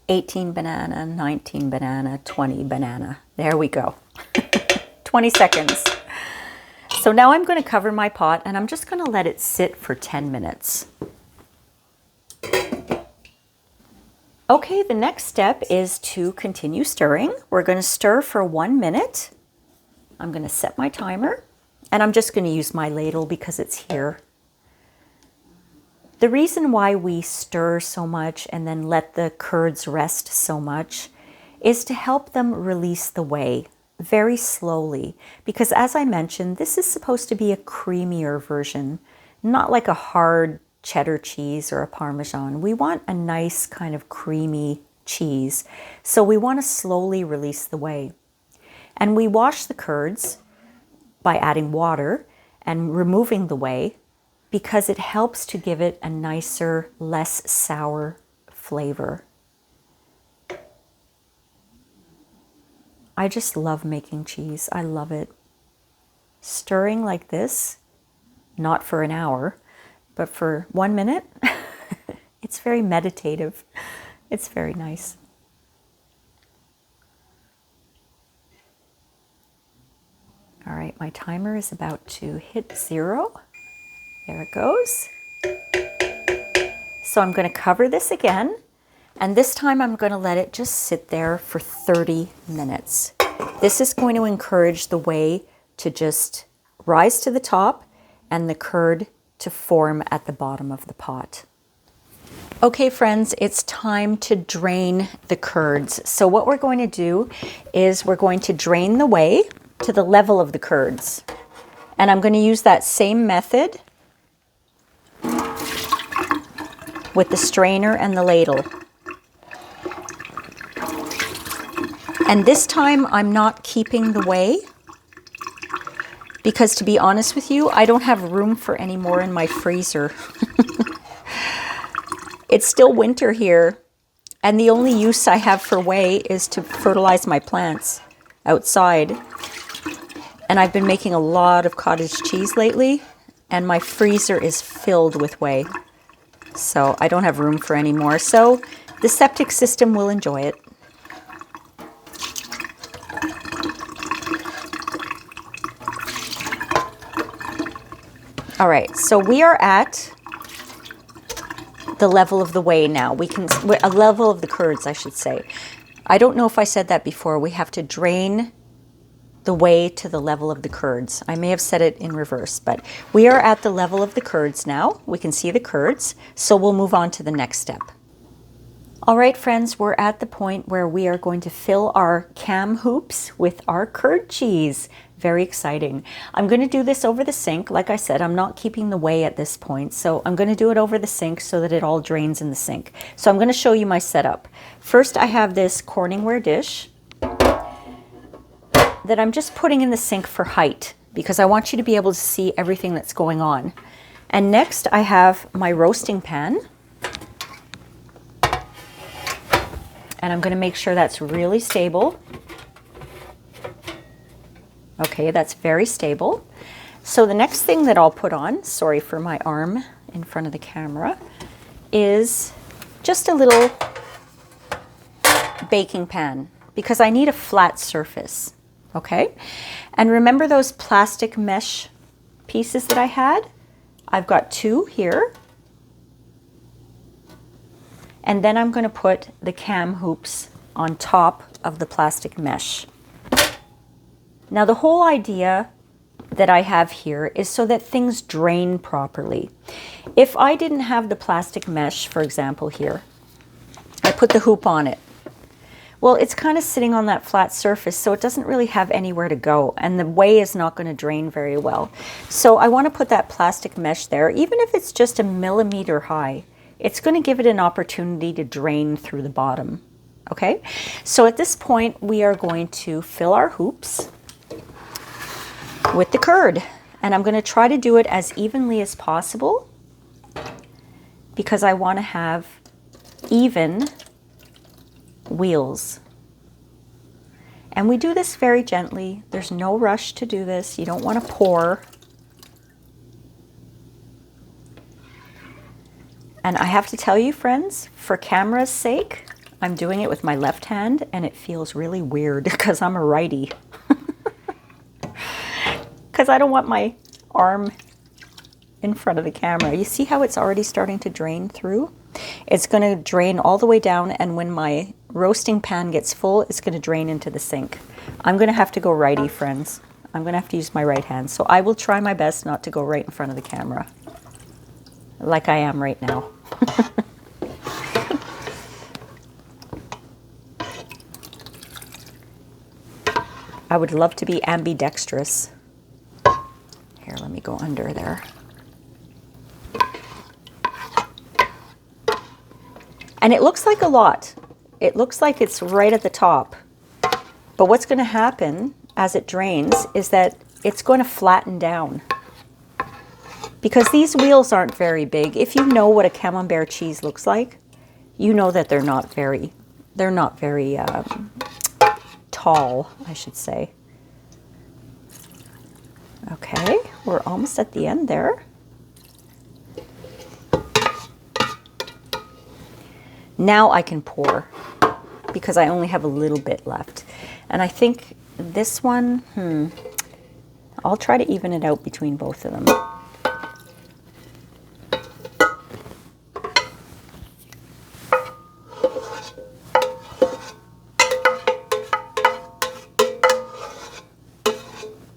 "18 banana, 19 banana, 20 banana." There we go. 20 seconds. So now I'm going to cover my pot and I'm just going to let it sit for 10 minutes. Okay, the next step is to continue stirring. We're going to stir for 1 minute. I'm going to set my timer and I'm just going to use my ladle because it's here. The reason why we stir so much and then let the curds rest so much is to help them release the whey very slowly. Because as I mentioned, this is supposed to be a creamier version, not like a hard cheddar cheese or a Parmesan. We want a nice kind of creamy cheese. So we want to slowly release the whey. And we wash the curds by adding water and removing the whey, because it helps to give it a nicer, less sour flavor. I just love making cheese. I love it. Stirring like this, not for an hour, but for 1 minute, it's very meditative. It's very nice. All right, my timer is about to hit 0. There it goes. So I'm going to cover this again, and this time I'm going to let it just sit there for 30 minutes. This is going to encourage the whey to just rise to the top and the curd to form at the bottom of the pot. Okay friends, it's time to drain the curds. So what we're going to do is we're going to drain the whey to the level of the curds. And I'm going to use that same method with the strainer and the ladle. And this time I'm not keeping the whey because, to be honest with you, I don't have room for any more in my freezer. It's still winter here, and the only use I have for whey is to fertilize my plants outside. And I've been making a lot of cottage cheese lately, and my freezer is filled with whey. So I don't have room for any more. So the septic system will enjoy it. All right, so we are at the level of the whey now. We can, a level of the curds, I should say. I don't know if I said that before. We have to drain the whey to the level of the curds. I may have said it in reverse, but we are at the level of the curds now. We can see the curds, so we'll move on to the next step. All right, friends, we're at the point where we are going to fill our cam hoops with our curd cheese. Very exciting. I'm going to do this over the sink. Like I said, I'm not keeping the whey at this point, so I'm going to do it over the sink so that it all drains in the sink. So I'm going to show you my setup. First, I have this Corningware dish that I'm just putting in the sink for height because I want you to be able to see everything that's going on. And next, I have my roasting pan. And I'm going to make sure that's really stable. Okay, that's very stable. So the next thing that I'll put on, sorry for my arm in front of the camera, is just a little baking pan because I need a flat surface, okay? And remember those plastic mesh pieces that I had? I've got 2 here. And then I'm going to put the cam hoops on top of the plastic mesh. Now the whole idea that I have here is so that things drain properly. If I didn't have the plastic mesh, for example here, I put the hoop on it. Well, it's kind of sitting on that flat surface, so it doesn't really have anywhere to go, and the whey is not going to drain very well. So I want to put that plastic mesh there, even if it's just a millimeter high. It's going to give it an opportunity to drain through the bottom, okay? So at this point, we are going to fill our hoops with the curd. And I'm going to try to do it as evenly as possible because I want to have even wheels. And we do this very gently. There's no rush to do this. You don't want to pour. And I have to tell you, friends, for camera's sake, I'm doing it with my left hand and it feels really weird because I'm a righty. Because I don't want my arm in front of the camera. You see how it's already starting to drain through? It's going to drain all the way down, and when my roasting pan gets full, it's going to drain into the sink. I'm going to have to go righty, friends. I'm going to have to use my right hand. So I will try my best not to go right in front of the camera, like I am right now. I would love to be ambidextrous. Here, let me go under there. And it looks like a lot. It looks like it's right at the top. But what's going to happen as it drains is that it's going to flatten down. Because these wheels aren't very big. If you know what a Camembert cheese looks like, you know that they're not very tall, I should say. Okay, we're almost at the end there. Now I can pour because I only have a little bit left. And I think this one, I'll try to even it out between both of them.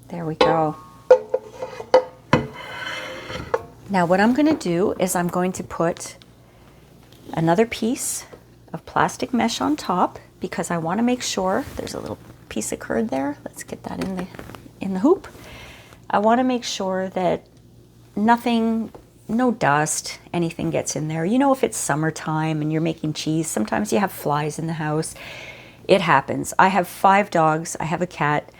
There we go. Now what I'm going to do is I'm going to put another piece of plastic mesh on top because I want to make sure there's a little piece of curd there. Let's get that in the hoop. I want to make sure that nothing, no dust, anything gets in there. You know, if it's summertime and you're making cheese, sometimes you have flies in the house. It happens. I have 5 dogs. I have a cat.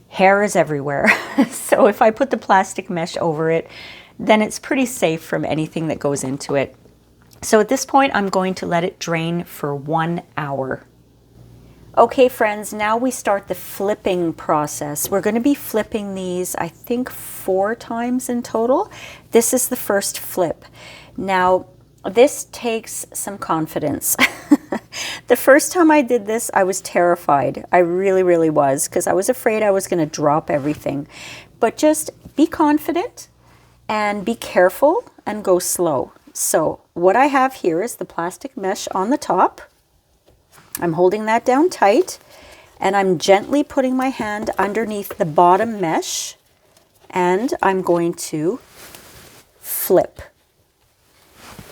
Hair is everywhere. So if I put the plastic mesh over it, then it's pretty safe from anything that goes into it. So at this point, I'm going to let it drain for 1 hour. Okay, friends, now we start the flipping process. We're going to be flipping these, I think, 4 times in total. This is the first flip. Now, this takes some confidence. The first time I did this, I was terrified. I really, really was, because I was afraid I was going to drop everything. But just be confident and be careful and go slow. So what I have here is the plastic mesh on the top. I'm holding that down tight, and I'm gently putting my hand underneath the bottom mesh, and I'm going to flip.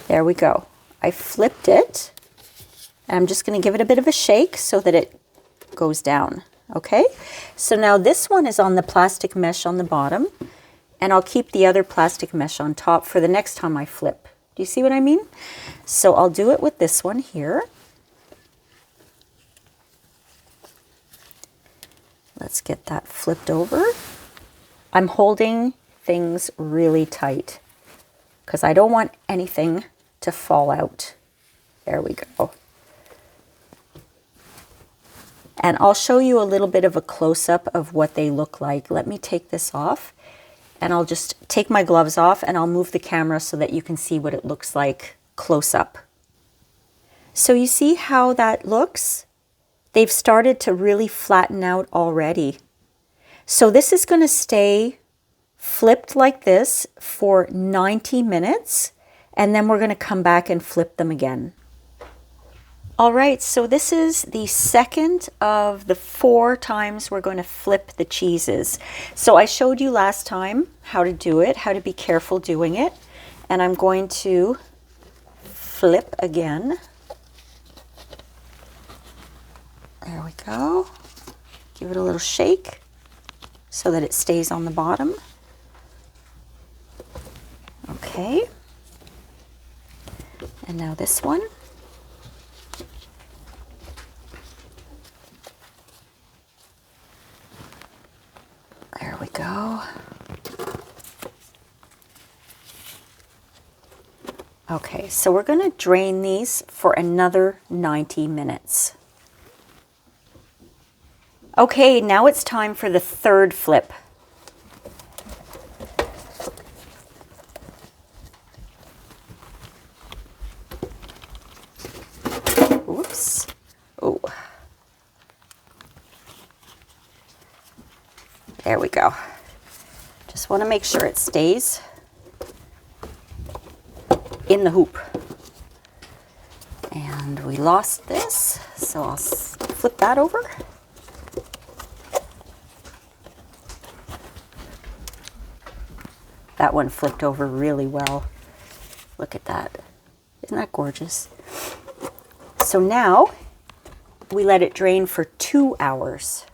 There we go. I flipped it, and I'm just going to give it a bit of a shake so that it goes down. Okay, so now this one is on the plastic mesh on the bottom, and I'll keep the other plastic mesh on top for the next time I flip. Do you see what I mean? So I'll do it with this one here. Let's get that flipped over. I'm holding things really tight because I don't want anything to fall out. There we go. And I'll show you a little bit of a close-up of what they look like. Let me take this off, and I'll just take my gloves off, and I'll move the camera so that you can see what it looks like close up. So you see how that looks? They've started to really flatten out already. So this is going to stay flipped like this for 90 minutes, and then we're going to come back and flip them again. All right, so this is the second of the 4 times we're going to flip the cheeses. So I showed you last time how to do it, how to be careful doing it, and I'm going to flip again. There we go. Give it a little shake so that it stays on the bottom. Okay. And now this one. There we go. Okay, so we're going to drain these for another 90 minutes. Okay, now it's time for the third flip. Oops. Oh. There we go. Just want to make sure it stays in the hoop. And we lost this, so I'll flip that over. That one flipped over really well. Look at that. Isn't that gorgeous? So now we let it drain for 2 hours.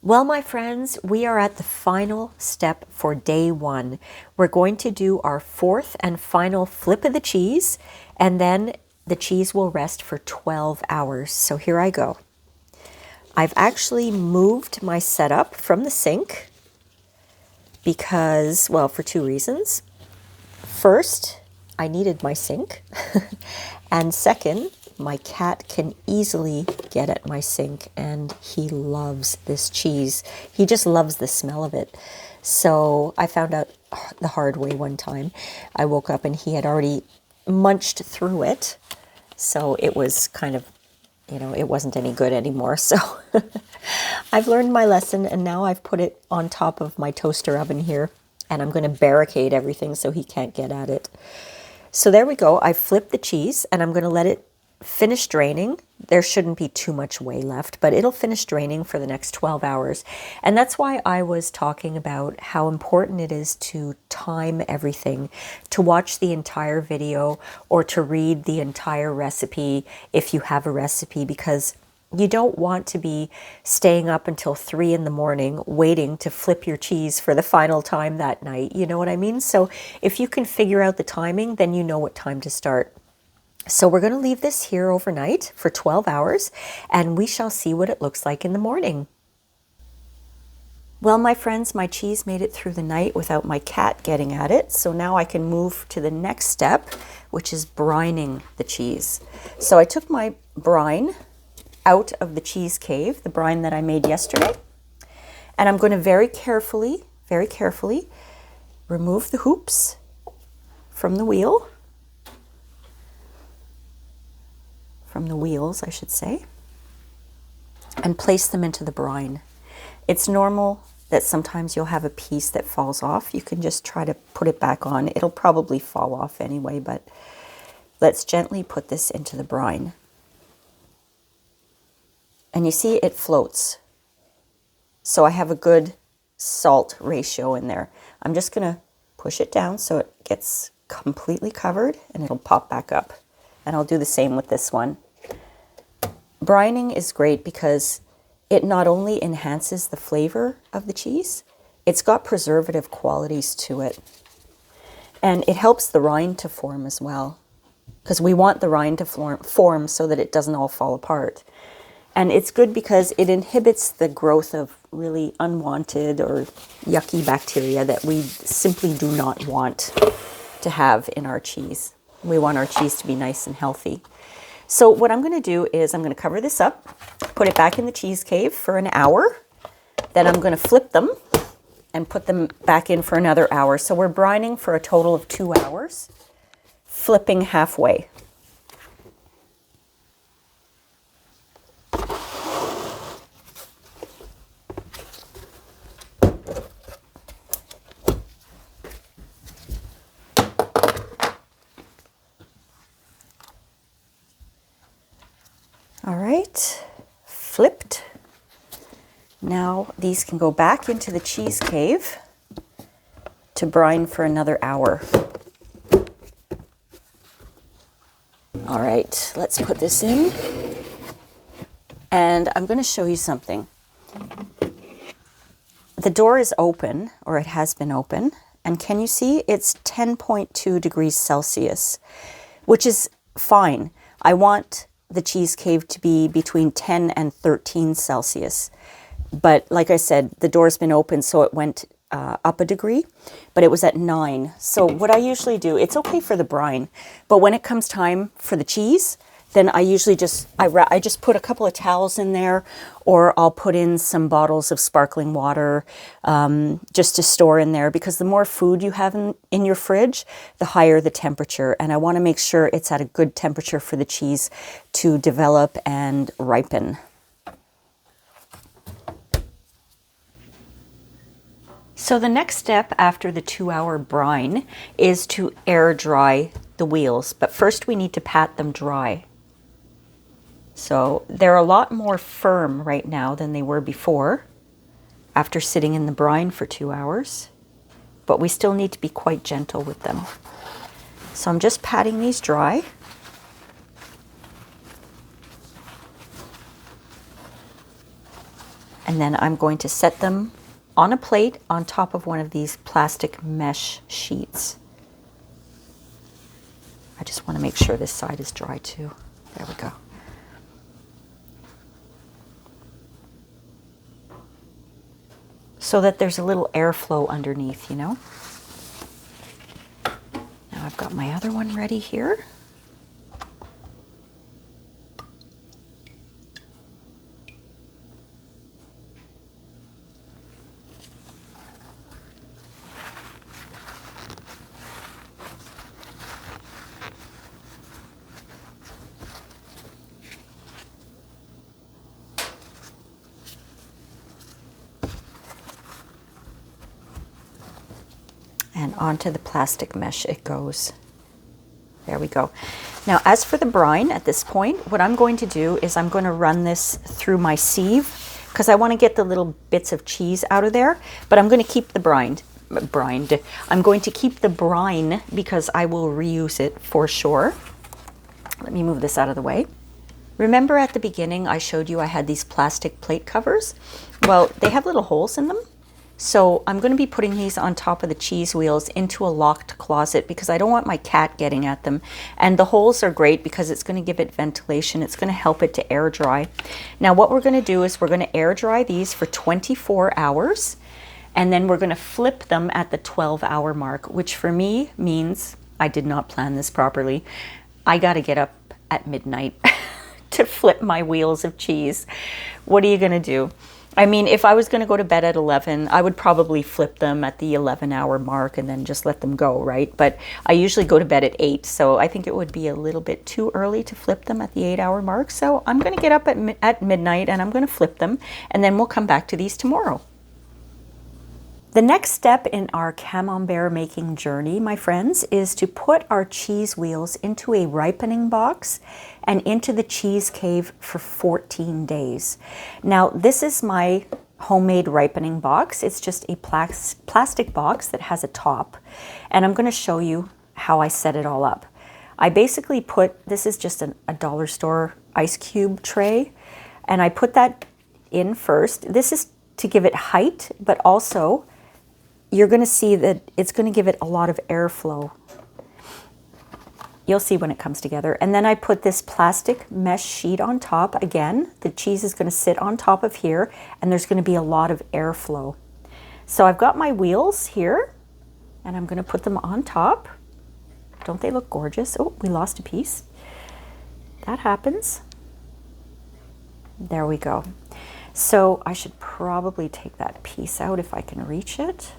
Well, my friends, we are at the final step for day 1. We're going to do our 4th and final flip of the cheese, and then the cheese will rest for 12 hours. So here I go. I've actually moved my setup from the sink because, well, for 2 reasons. First, I needed my sink. And second, my cat can easily get at my sink, and he loves this cheese. He just loves the smell of it. So I found out the hard way one time. I woke up and he had already munched through it. So it was kind of, you know, it wasn't any good anymore. So I've learned my lesson, and now I've put it on top of my toaster oven here, and I'm going to barricade everything so he can't get at it. So there we go. I flipped the cheese, and I'm going to let it finish draining. There shouldn't be too much whey left, but it'll finish draining for the next 12 hours. And that's why I was talking about how important it is to time everything, to watch the entire video or to read the entire recipe if you have a recipe, because you don't want to be staying up until 3 in the morning waiting to flip your cheese for the final time that night. You know what I mean? So if you can figure out the timing, then you know what time to start. So we're going to leave this here overnight for 12 hours, and we shall see what it looks like in the morning. Well, my friends, my cheese made it through the night without my cat getting at it. So now I can move to the next step, which is brining the cheese. So I took my brine out of the cheese cave, the brine that I made yesterday, and I'm going to very carefully remove the hoops from the wheel. From the wheels, I should say, and place them into the brine. It's normal that sometimes you'll have a piece that falls off. You can just try to put it back on. It'll probably fall off anyway, but let's gently put this into the brine. And you see it floats. So I have a good salt ratio in there. I'm just gonna push it down so it gets completely covered and it'll pop back up. And I'll do the same with this one. Brining is great because it not only enhances the flavor of the cheese, it's got preservative qualities to it. And it helps the rind to form as well, because we want the rind to form so that it doesn't all fall apart. And it's good because it inhibits the growth of really unwanted or yucky bacteria that we simply do not want to have in our cheese. We want our cheese to be nice and healthy. So what I'm going to do is I'm going to cover this up, put it back in the cheese cave for an hour. Then I'm going to flip them and put them back in for another hour. So we're brining for a total of 2 hours, flipping halfway. All right, flipped. Now these can go back into the cheese cave to brine for another hour. All right, let's put this in. And I'm going to show you something. The door is open, or it has been open, and can you see it's 10.2 degrees Celsius, which is fine. I want the cheese cave to be between 10 and 13 Celsius. But like I said, the door's been open, so it went up a degree, but it was at 9. So what I usually do, it's okay for the brine, but when it comes time for the cheese, then I usually just, I just put a couple of towels in there, or I'll put in some bottles of sparkling water just to store in there, because the more food you have in your fridge, the higher the temperature. And I want to make sure it's at a good temperature for the cheese to develop and ripen. So the next step after the 2-hour brine is to air dry the wheels, but first we need to pat them dry. So they're a lot more firm right now than they were before after sitting in the brine for 2 hours, but we still need to be quite gentle with them. So I'm just patting these dry. And then I'm going to set them on a plate on top of one of these plastic mesh sheets. I just want to make sure this side is dry too. There we go. So that there's a little airflow underneath, you know. Now I've got my other one ready here. And onto the plastic mesh it goes. There we go. Now, as for the brine, at this point, what I'm going to do is I'm going to run this through my sieve, because I want to get the little bits of cheese out of there, but I'm going to keep the brined. I'm going to keep the brine because I will reuse it for sure. Let me move this out of the way. Remember at the beginning I showed you I had these plastic plate covers? Well, they have little holes in them. So I'm going to be putting these on top of the cheese wheels into a locked closet because I don't want my cat getting at them. And the holes are great because it's going to give it ventilation. It's going to help it to air dry. Now what we're going to do is we're going to air dry these for 24 hours. And then we're going to flip them at the 12-hour mark, which for me means, I did not plan this properly, I got to get up at midnight to flip my wheels of cheese. What are you going to do? I mean, if I was going to go to bed at 11, I would probably flip them at the 11-hour mark and then just let them go, right? But I usually go to bed at 8, so I think it would be a little bit too early to flip them at the 8-hour mark. So I'm going to get up at midnight and I'm going to flip them, and then we'll come back to these tomorrow. The next step in our camembert making journey, my friends, is to put our cheese wheels into a ripening box and into the cheese cave for 14 days. Now, this is my homemade ripening box. It's just a plastic box that has a top, and I'm going to show you how I set it all up. I basically put, this is just a dollar store ice cube tray, and I put that in first. This is to give it height, but also you're going to see that it's going to give it a lot of airflow. You'll see when it comes together. And then I put this plastic mesh sheet on top. Again, the cheese is going to sit on top of here, and there's going to be a lot of airflow. So I've got my wheels here, and I'm going to put them on top. Don't they look gorgeous? Oh, we lost a piece. That happens. There we go. So I should probably take that piece out if I can reach it.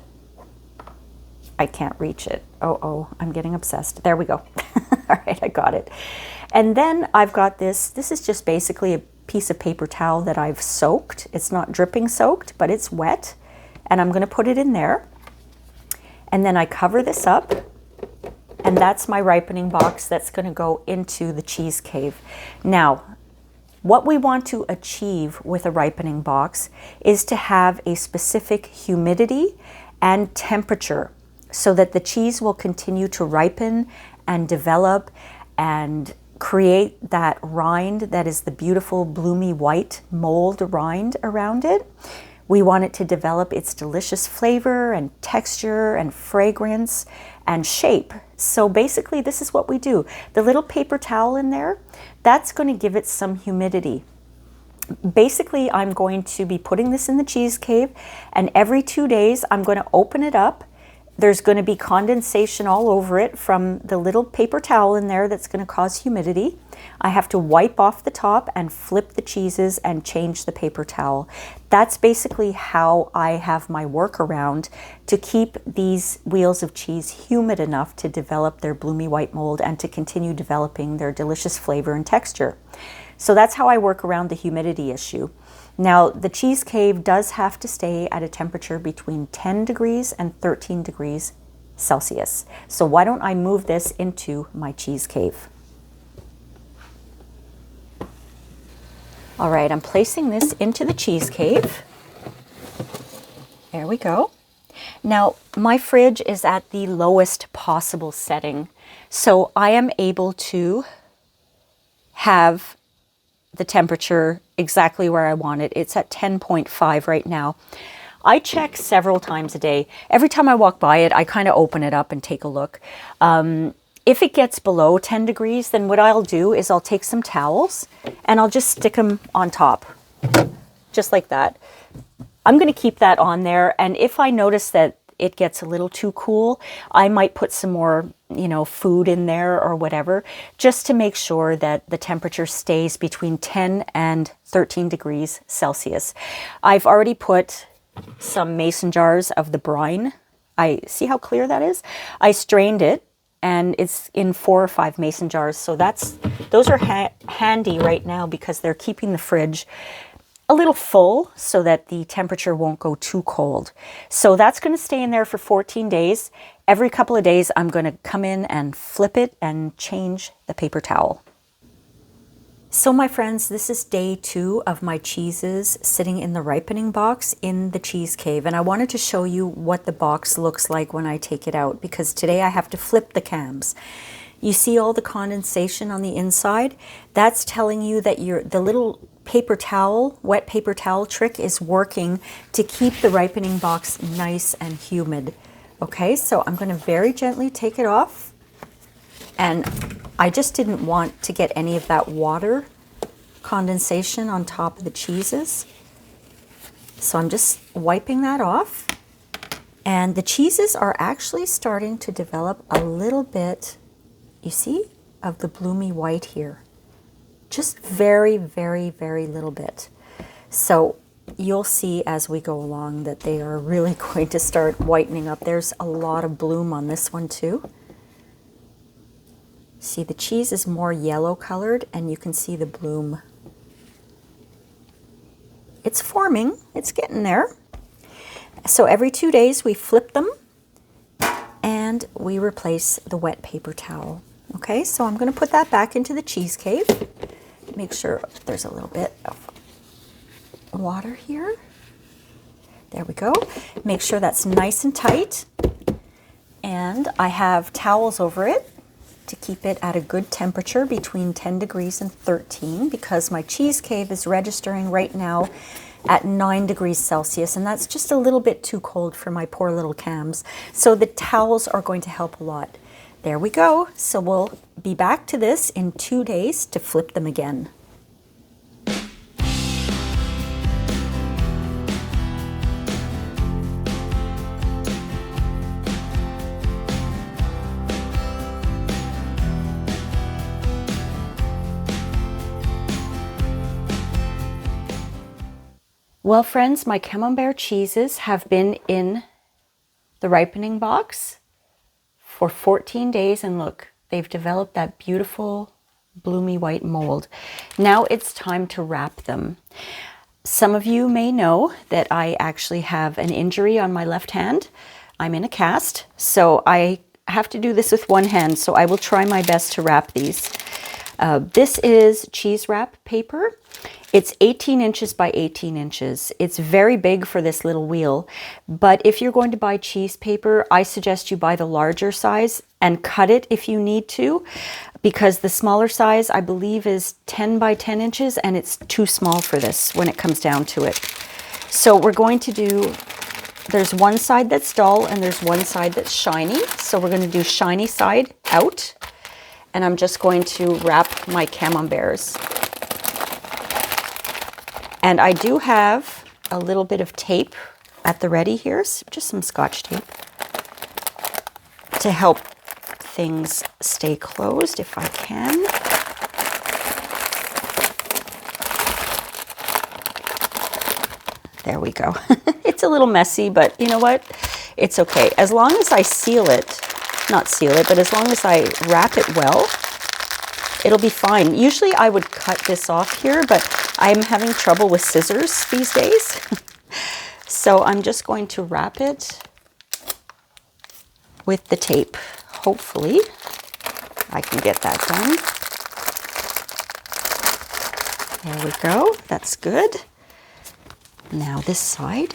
I can't reach it. Oh, I'm getting obsessed. There we go. All right, I got it. And then I've got this. This is just basically a piece of paper towel that I've soaked. It's not dripping soaked, but it's wet. And I'm going to put it in there. And then I cover this up. And that's my ripening box that's going to go into the cheese cave. Now, what we want to achieve with a ripening box is to have a specific humidity and temperature so that the cheese will continue to ripen and develop and create that rind that is the beautiful bloomy white mold rind around it. We want it to develop its delicious flavor and texture and fragrance and shape. So basically this is what we do. The little paper towel in there, that's going to give it some humidity. Basically, I'm going to be putting this in the cheese cave, and every 2 days I'm going to open it up. There's going to be condensation all over it from the little paper towel in there that's going to cause humidity. I have to wipe off the top and flip the cheeses and change the paper towel. That's basically how I have my workaround to keep these wheels of cheese humid enough to develop their bloomy white mold and to continue developing their delicious flavor and texture. So that's how I work around the humidity issue. Now, the cheese cave does have to stay at a temperature between 10 degrees and 13 degrees Celsius. So why don't I move this into my cheese cave? All right, I'm placing this into the cheese cave. There we go. Now, my fridge is at the lowest possible setting, so I am able to have the temperature exactly where I want it. It's at 10.5 right now. I check several times a day. Every time I walk by it, I kind of open it up and take a look. If it gets below 10 degrees, then what I'll do is I'll take some towels and I'll just stick them on top, just like that. I'm going to keep that on there, and if I notice that it gets a little too cool, I might put some more, food in there or whatever, just to make sure that the temperature stays between 10 and 13 degrees Celsius. I've already put some mason jars of the brine. I see how clear that is. I strained it, and it's in 4 or 5 mason jars. So those are handy right now because they're keeping the fridge a little full so that the temperature won't go too cold. So that's going to stay in there for 14 days. Every couple of days, I'm going to come in and flip it and change the paper towel. So my friends, this is day 2 of my cheeses sitting in the ripening box in the cheese cave. And I wanted to show you what the box looks like when I take it out, because today I have to flip the cams. You see all the condensation on the inside? That's telling you that the little paper towel, wet paper towel trick is working to keep the ripening box nice and humid. Okay, so I'm going to very gently take it off. And I just didn't want to get any of that water condensation on top of the cheeses. So I'm just wiping that off. And the cheeses are actually starting to develop a little bit, you see, of the bloomy white here. Just very, very, very little bit. So you'll see as we go along that they are really going to start whitening up. There's a lot of bloom on this one too. See, the cheese is more yellow colored, and you can see the bloom. It's forming, it's getting there. So every 2 days we flip them and we replace the wet paper towel. Okay, so I'm going to put that back into the cheese cave. Make sure there's a little bit of water here. There we go. Make sure that's nice and tight. And I have towels over it to keep it at a good temperature between 10 degrees and 13 because my cheese cave is registering right now at 9 degrees Celsius, and that's just a little bit too cold for my poor little cams. So the towels are going to help a lot. There we go. So we'll be back to this in 2 days to flip them again. Well, friends, my Camembert cheeses have been in the ripening box for 14 days, and look, they've developed that beautiful bloomy white mold. Now it's time to wrap them. Some of you may know that I actually have an injury on my left hand. I'm in a cast, so I have to do this with one hand, so I will try my best to wrap these. This is cheese wrap paper. It's 18 inches by 18 inches. It's very big for this little wheel, but if you're going to buy cheese paper, I suggest you buy the larger size and cut it if you need to, because the smaller size, I believe, is 10 by 10 inches, and it's too small for this when it comes down to it. So we're going to do, there's one side that's dull and there's one side that's shiny. So we're going to do shiny side out, and I'm just going to wrap my camemberts. And I do have a little bit of tape at the ready here, just some Scotch tape, to help things stay closed if I can. There we go. It's a little messy, but you know what? It's okay. As long as I seal it, not seal it, but as long as I wrap it well, it'll be fine. Usually I would cut this off here, but I'm having trouble with scissors these days. So I'm just going to wrap it with the tape. Hopefully I can get that done. There we go. That's good. Now this side.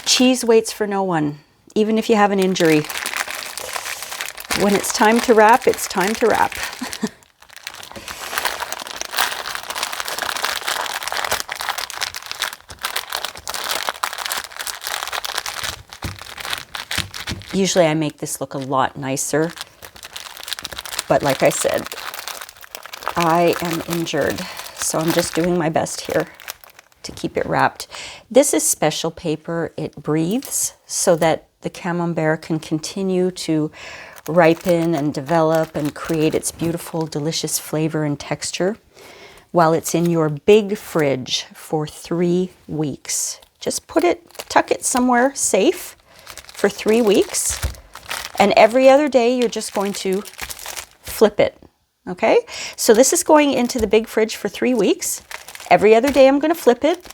Cheese waits for no one, even if you have an injury. When it's time to wrap, it's time to wrap. Usually I make this look a lot nicer, but like I said, I am injured, so I'm just doing my best here to keep it wrapped. This is special paper. It breathes so that the camembert can continue to ripen and develop and create its beautiful, delicious flavor and texture while it's in your big fridge for 3 weeks. Just tuck it somewhere safe for 3 weeks, and every other day you're just going to flip it. Okay, so this is going into the big fridge for 3 weeks. Every other day I'm going to flip it,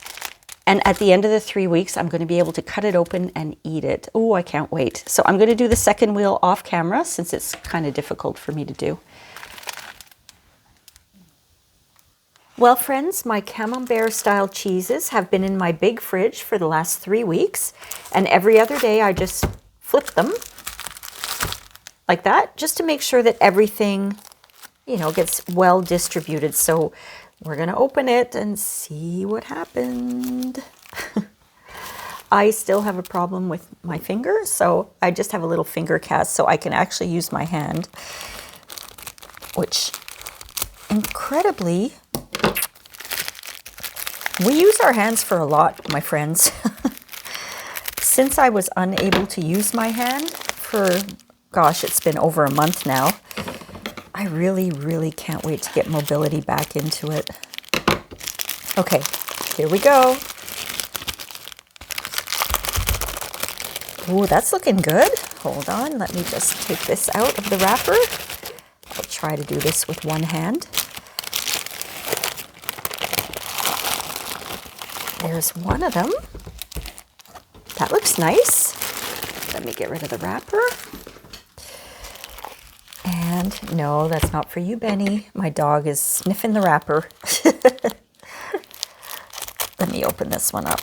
and at the end of the 3 weeks I'm going to be able to cut it open and eat it. Oh, I can't wait. So I'm going to do the second wheel off camera since it's kind of difficult for me to do. Well, friends, my Camembert-style cheeses have been in my big fridge for the last 3 weeks, and every other day I just flip them like that, just to make sure that everything, you know, gets well distributed. So we're going to open it and see what happened. I still have a problem with my finger, so I just have a little finger cast so I can actually use my hand, which incredibly, we use our hands for a lot, my friends. Since I was unable to use my hand for, gosh, it's been over a month now, I really, really can't wait to get mobility back into it. Okay, here we go. Ooh, that's looking good. Hold on, let me just take this out of the wrapper. I'll try to do this with one hand. There's one of them. That looks nice. Let me get rid of the wrapper. And no, that's not for you, Benny. My dog is sniffing the wrapper. Let me open this one up.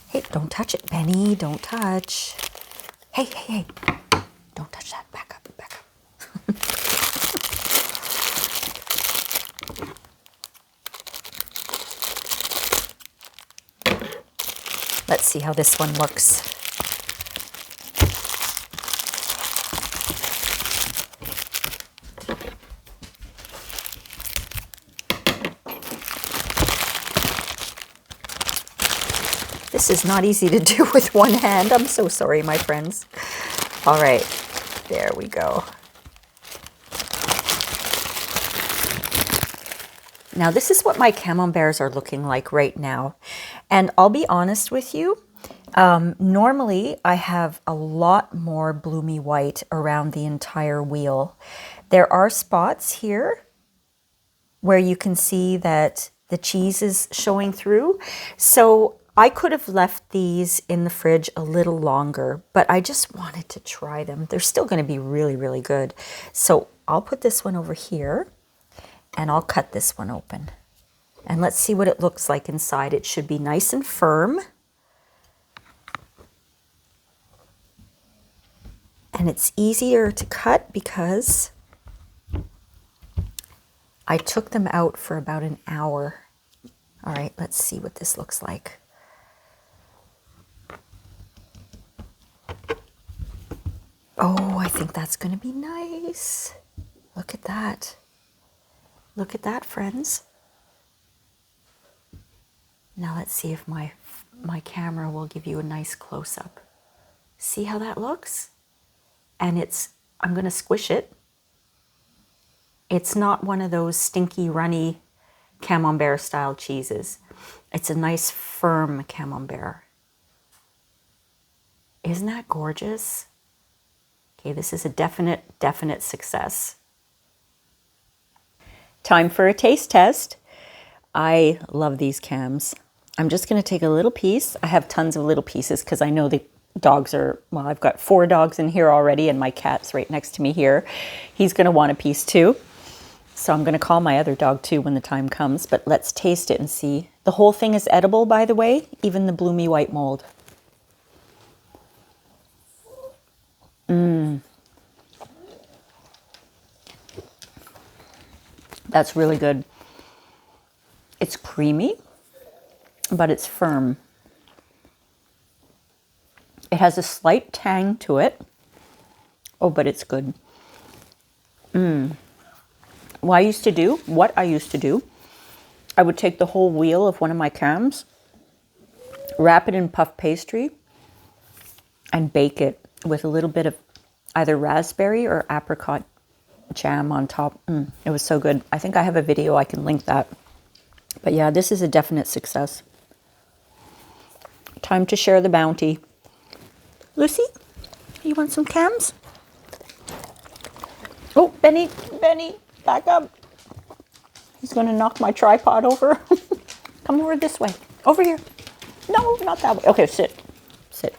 Hey, don't touch it, Benny. Don't touch. Hey, hey, hey. Don't touch that. Back up, back up. Let's see how this one looks. This is not easy to do with one hand. I'm so sorry, my friends. All right, there we go. Now this is what my camemberts are looking like right now. And I'll be honest with you, normally I have a lot more bloomy white around the entire wheel. There are spots here where you can see that the cheese is showing through. So I could have left these in the fridge a little longer, but I just wanted to try them. They're still going to be really, really good. So I'll put this one over here and I'll cut this one open. And let's see what it looks like inside. It should be nice and firm. And it's easier to cut because I took them out for about an hour. All right, let's see what this looks like. Oh, I think that's going to be nice. Look at that. Look at that, friends. Now let's see if my camera will give you a nice close-up. See how that looks? And I'm going to squish it. It's not one of those stinky, runny Camembert-style cheeses. It's a nice, firm Camembert. Isn't that gorgeous? Okay, this is a definite success. Time for a taste test. I love these cams. I'm just going to take a little piece. I have tons of little pieces because I know the dogs are, well, I've got 4 dogs in here already and my cat's right next to me here. He's going to want a piece too. So I'm going to call my other dog too when the time comes, but let's taste it and see. The whole thing is edible, by the way, even the bloomy white mold. That's really good. It's creamy, but it's firm. It has a slight tang to it. Oh, but it's good. What I used to do, I would take the whole wheel of one of my cams, wrap it in puff pastry, and bake it with a little bit of either raspberry or apricot jam on top. It was so good. I think I have a video, I can link that. But yeah, this is a definite success. Time to share the bounty. Lucy, you want some cams? Oh, Benny, back up. He's going to knock my tripod over. Come over this way. Over here. No, not that way. Okay, sit. Sit.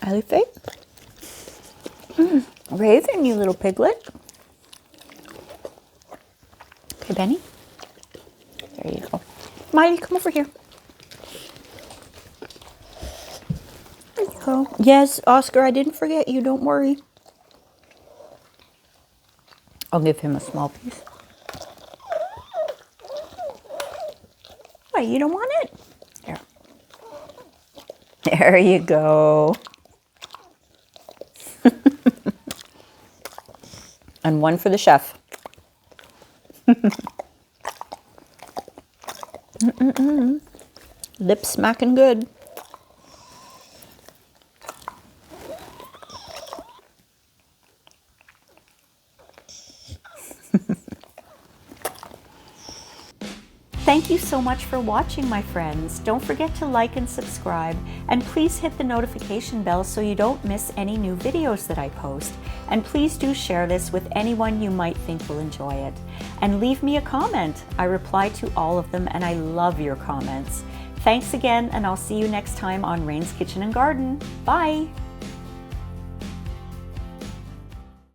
Elephant? Raven, you little piglet. Okay, Benny. There you go. Miley, come over here. There you go. Yes, Oscar, I didn't forget you. Don't worry. I'll give him a small piece. Wait, you don't want it? There. There you go. And one for the chef. Lips smacking good. Thank you so much for watching, my friends. Don't forget to like and subscribe, and please hit the notification bell so you don't miss any new videos that I post. And please do share this with anyone you might think will enjoy it. And leave me a comment. I reply to all of them and I love your comments. Thanks again, and I'll see you next time on Rain's Kitchen and Garden. Bye!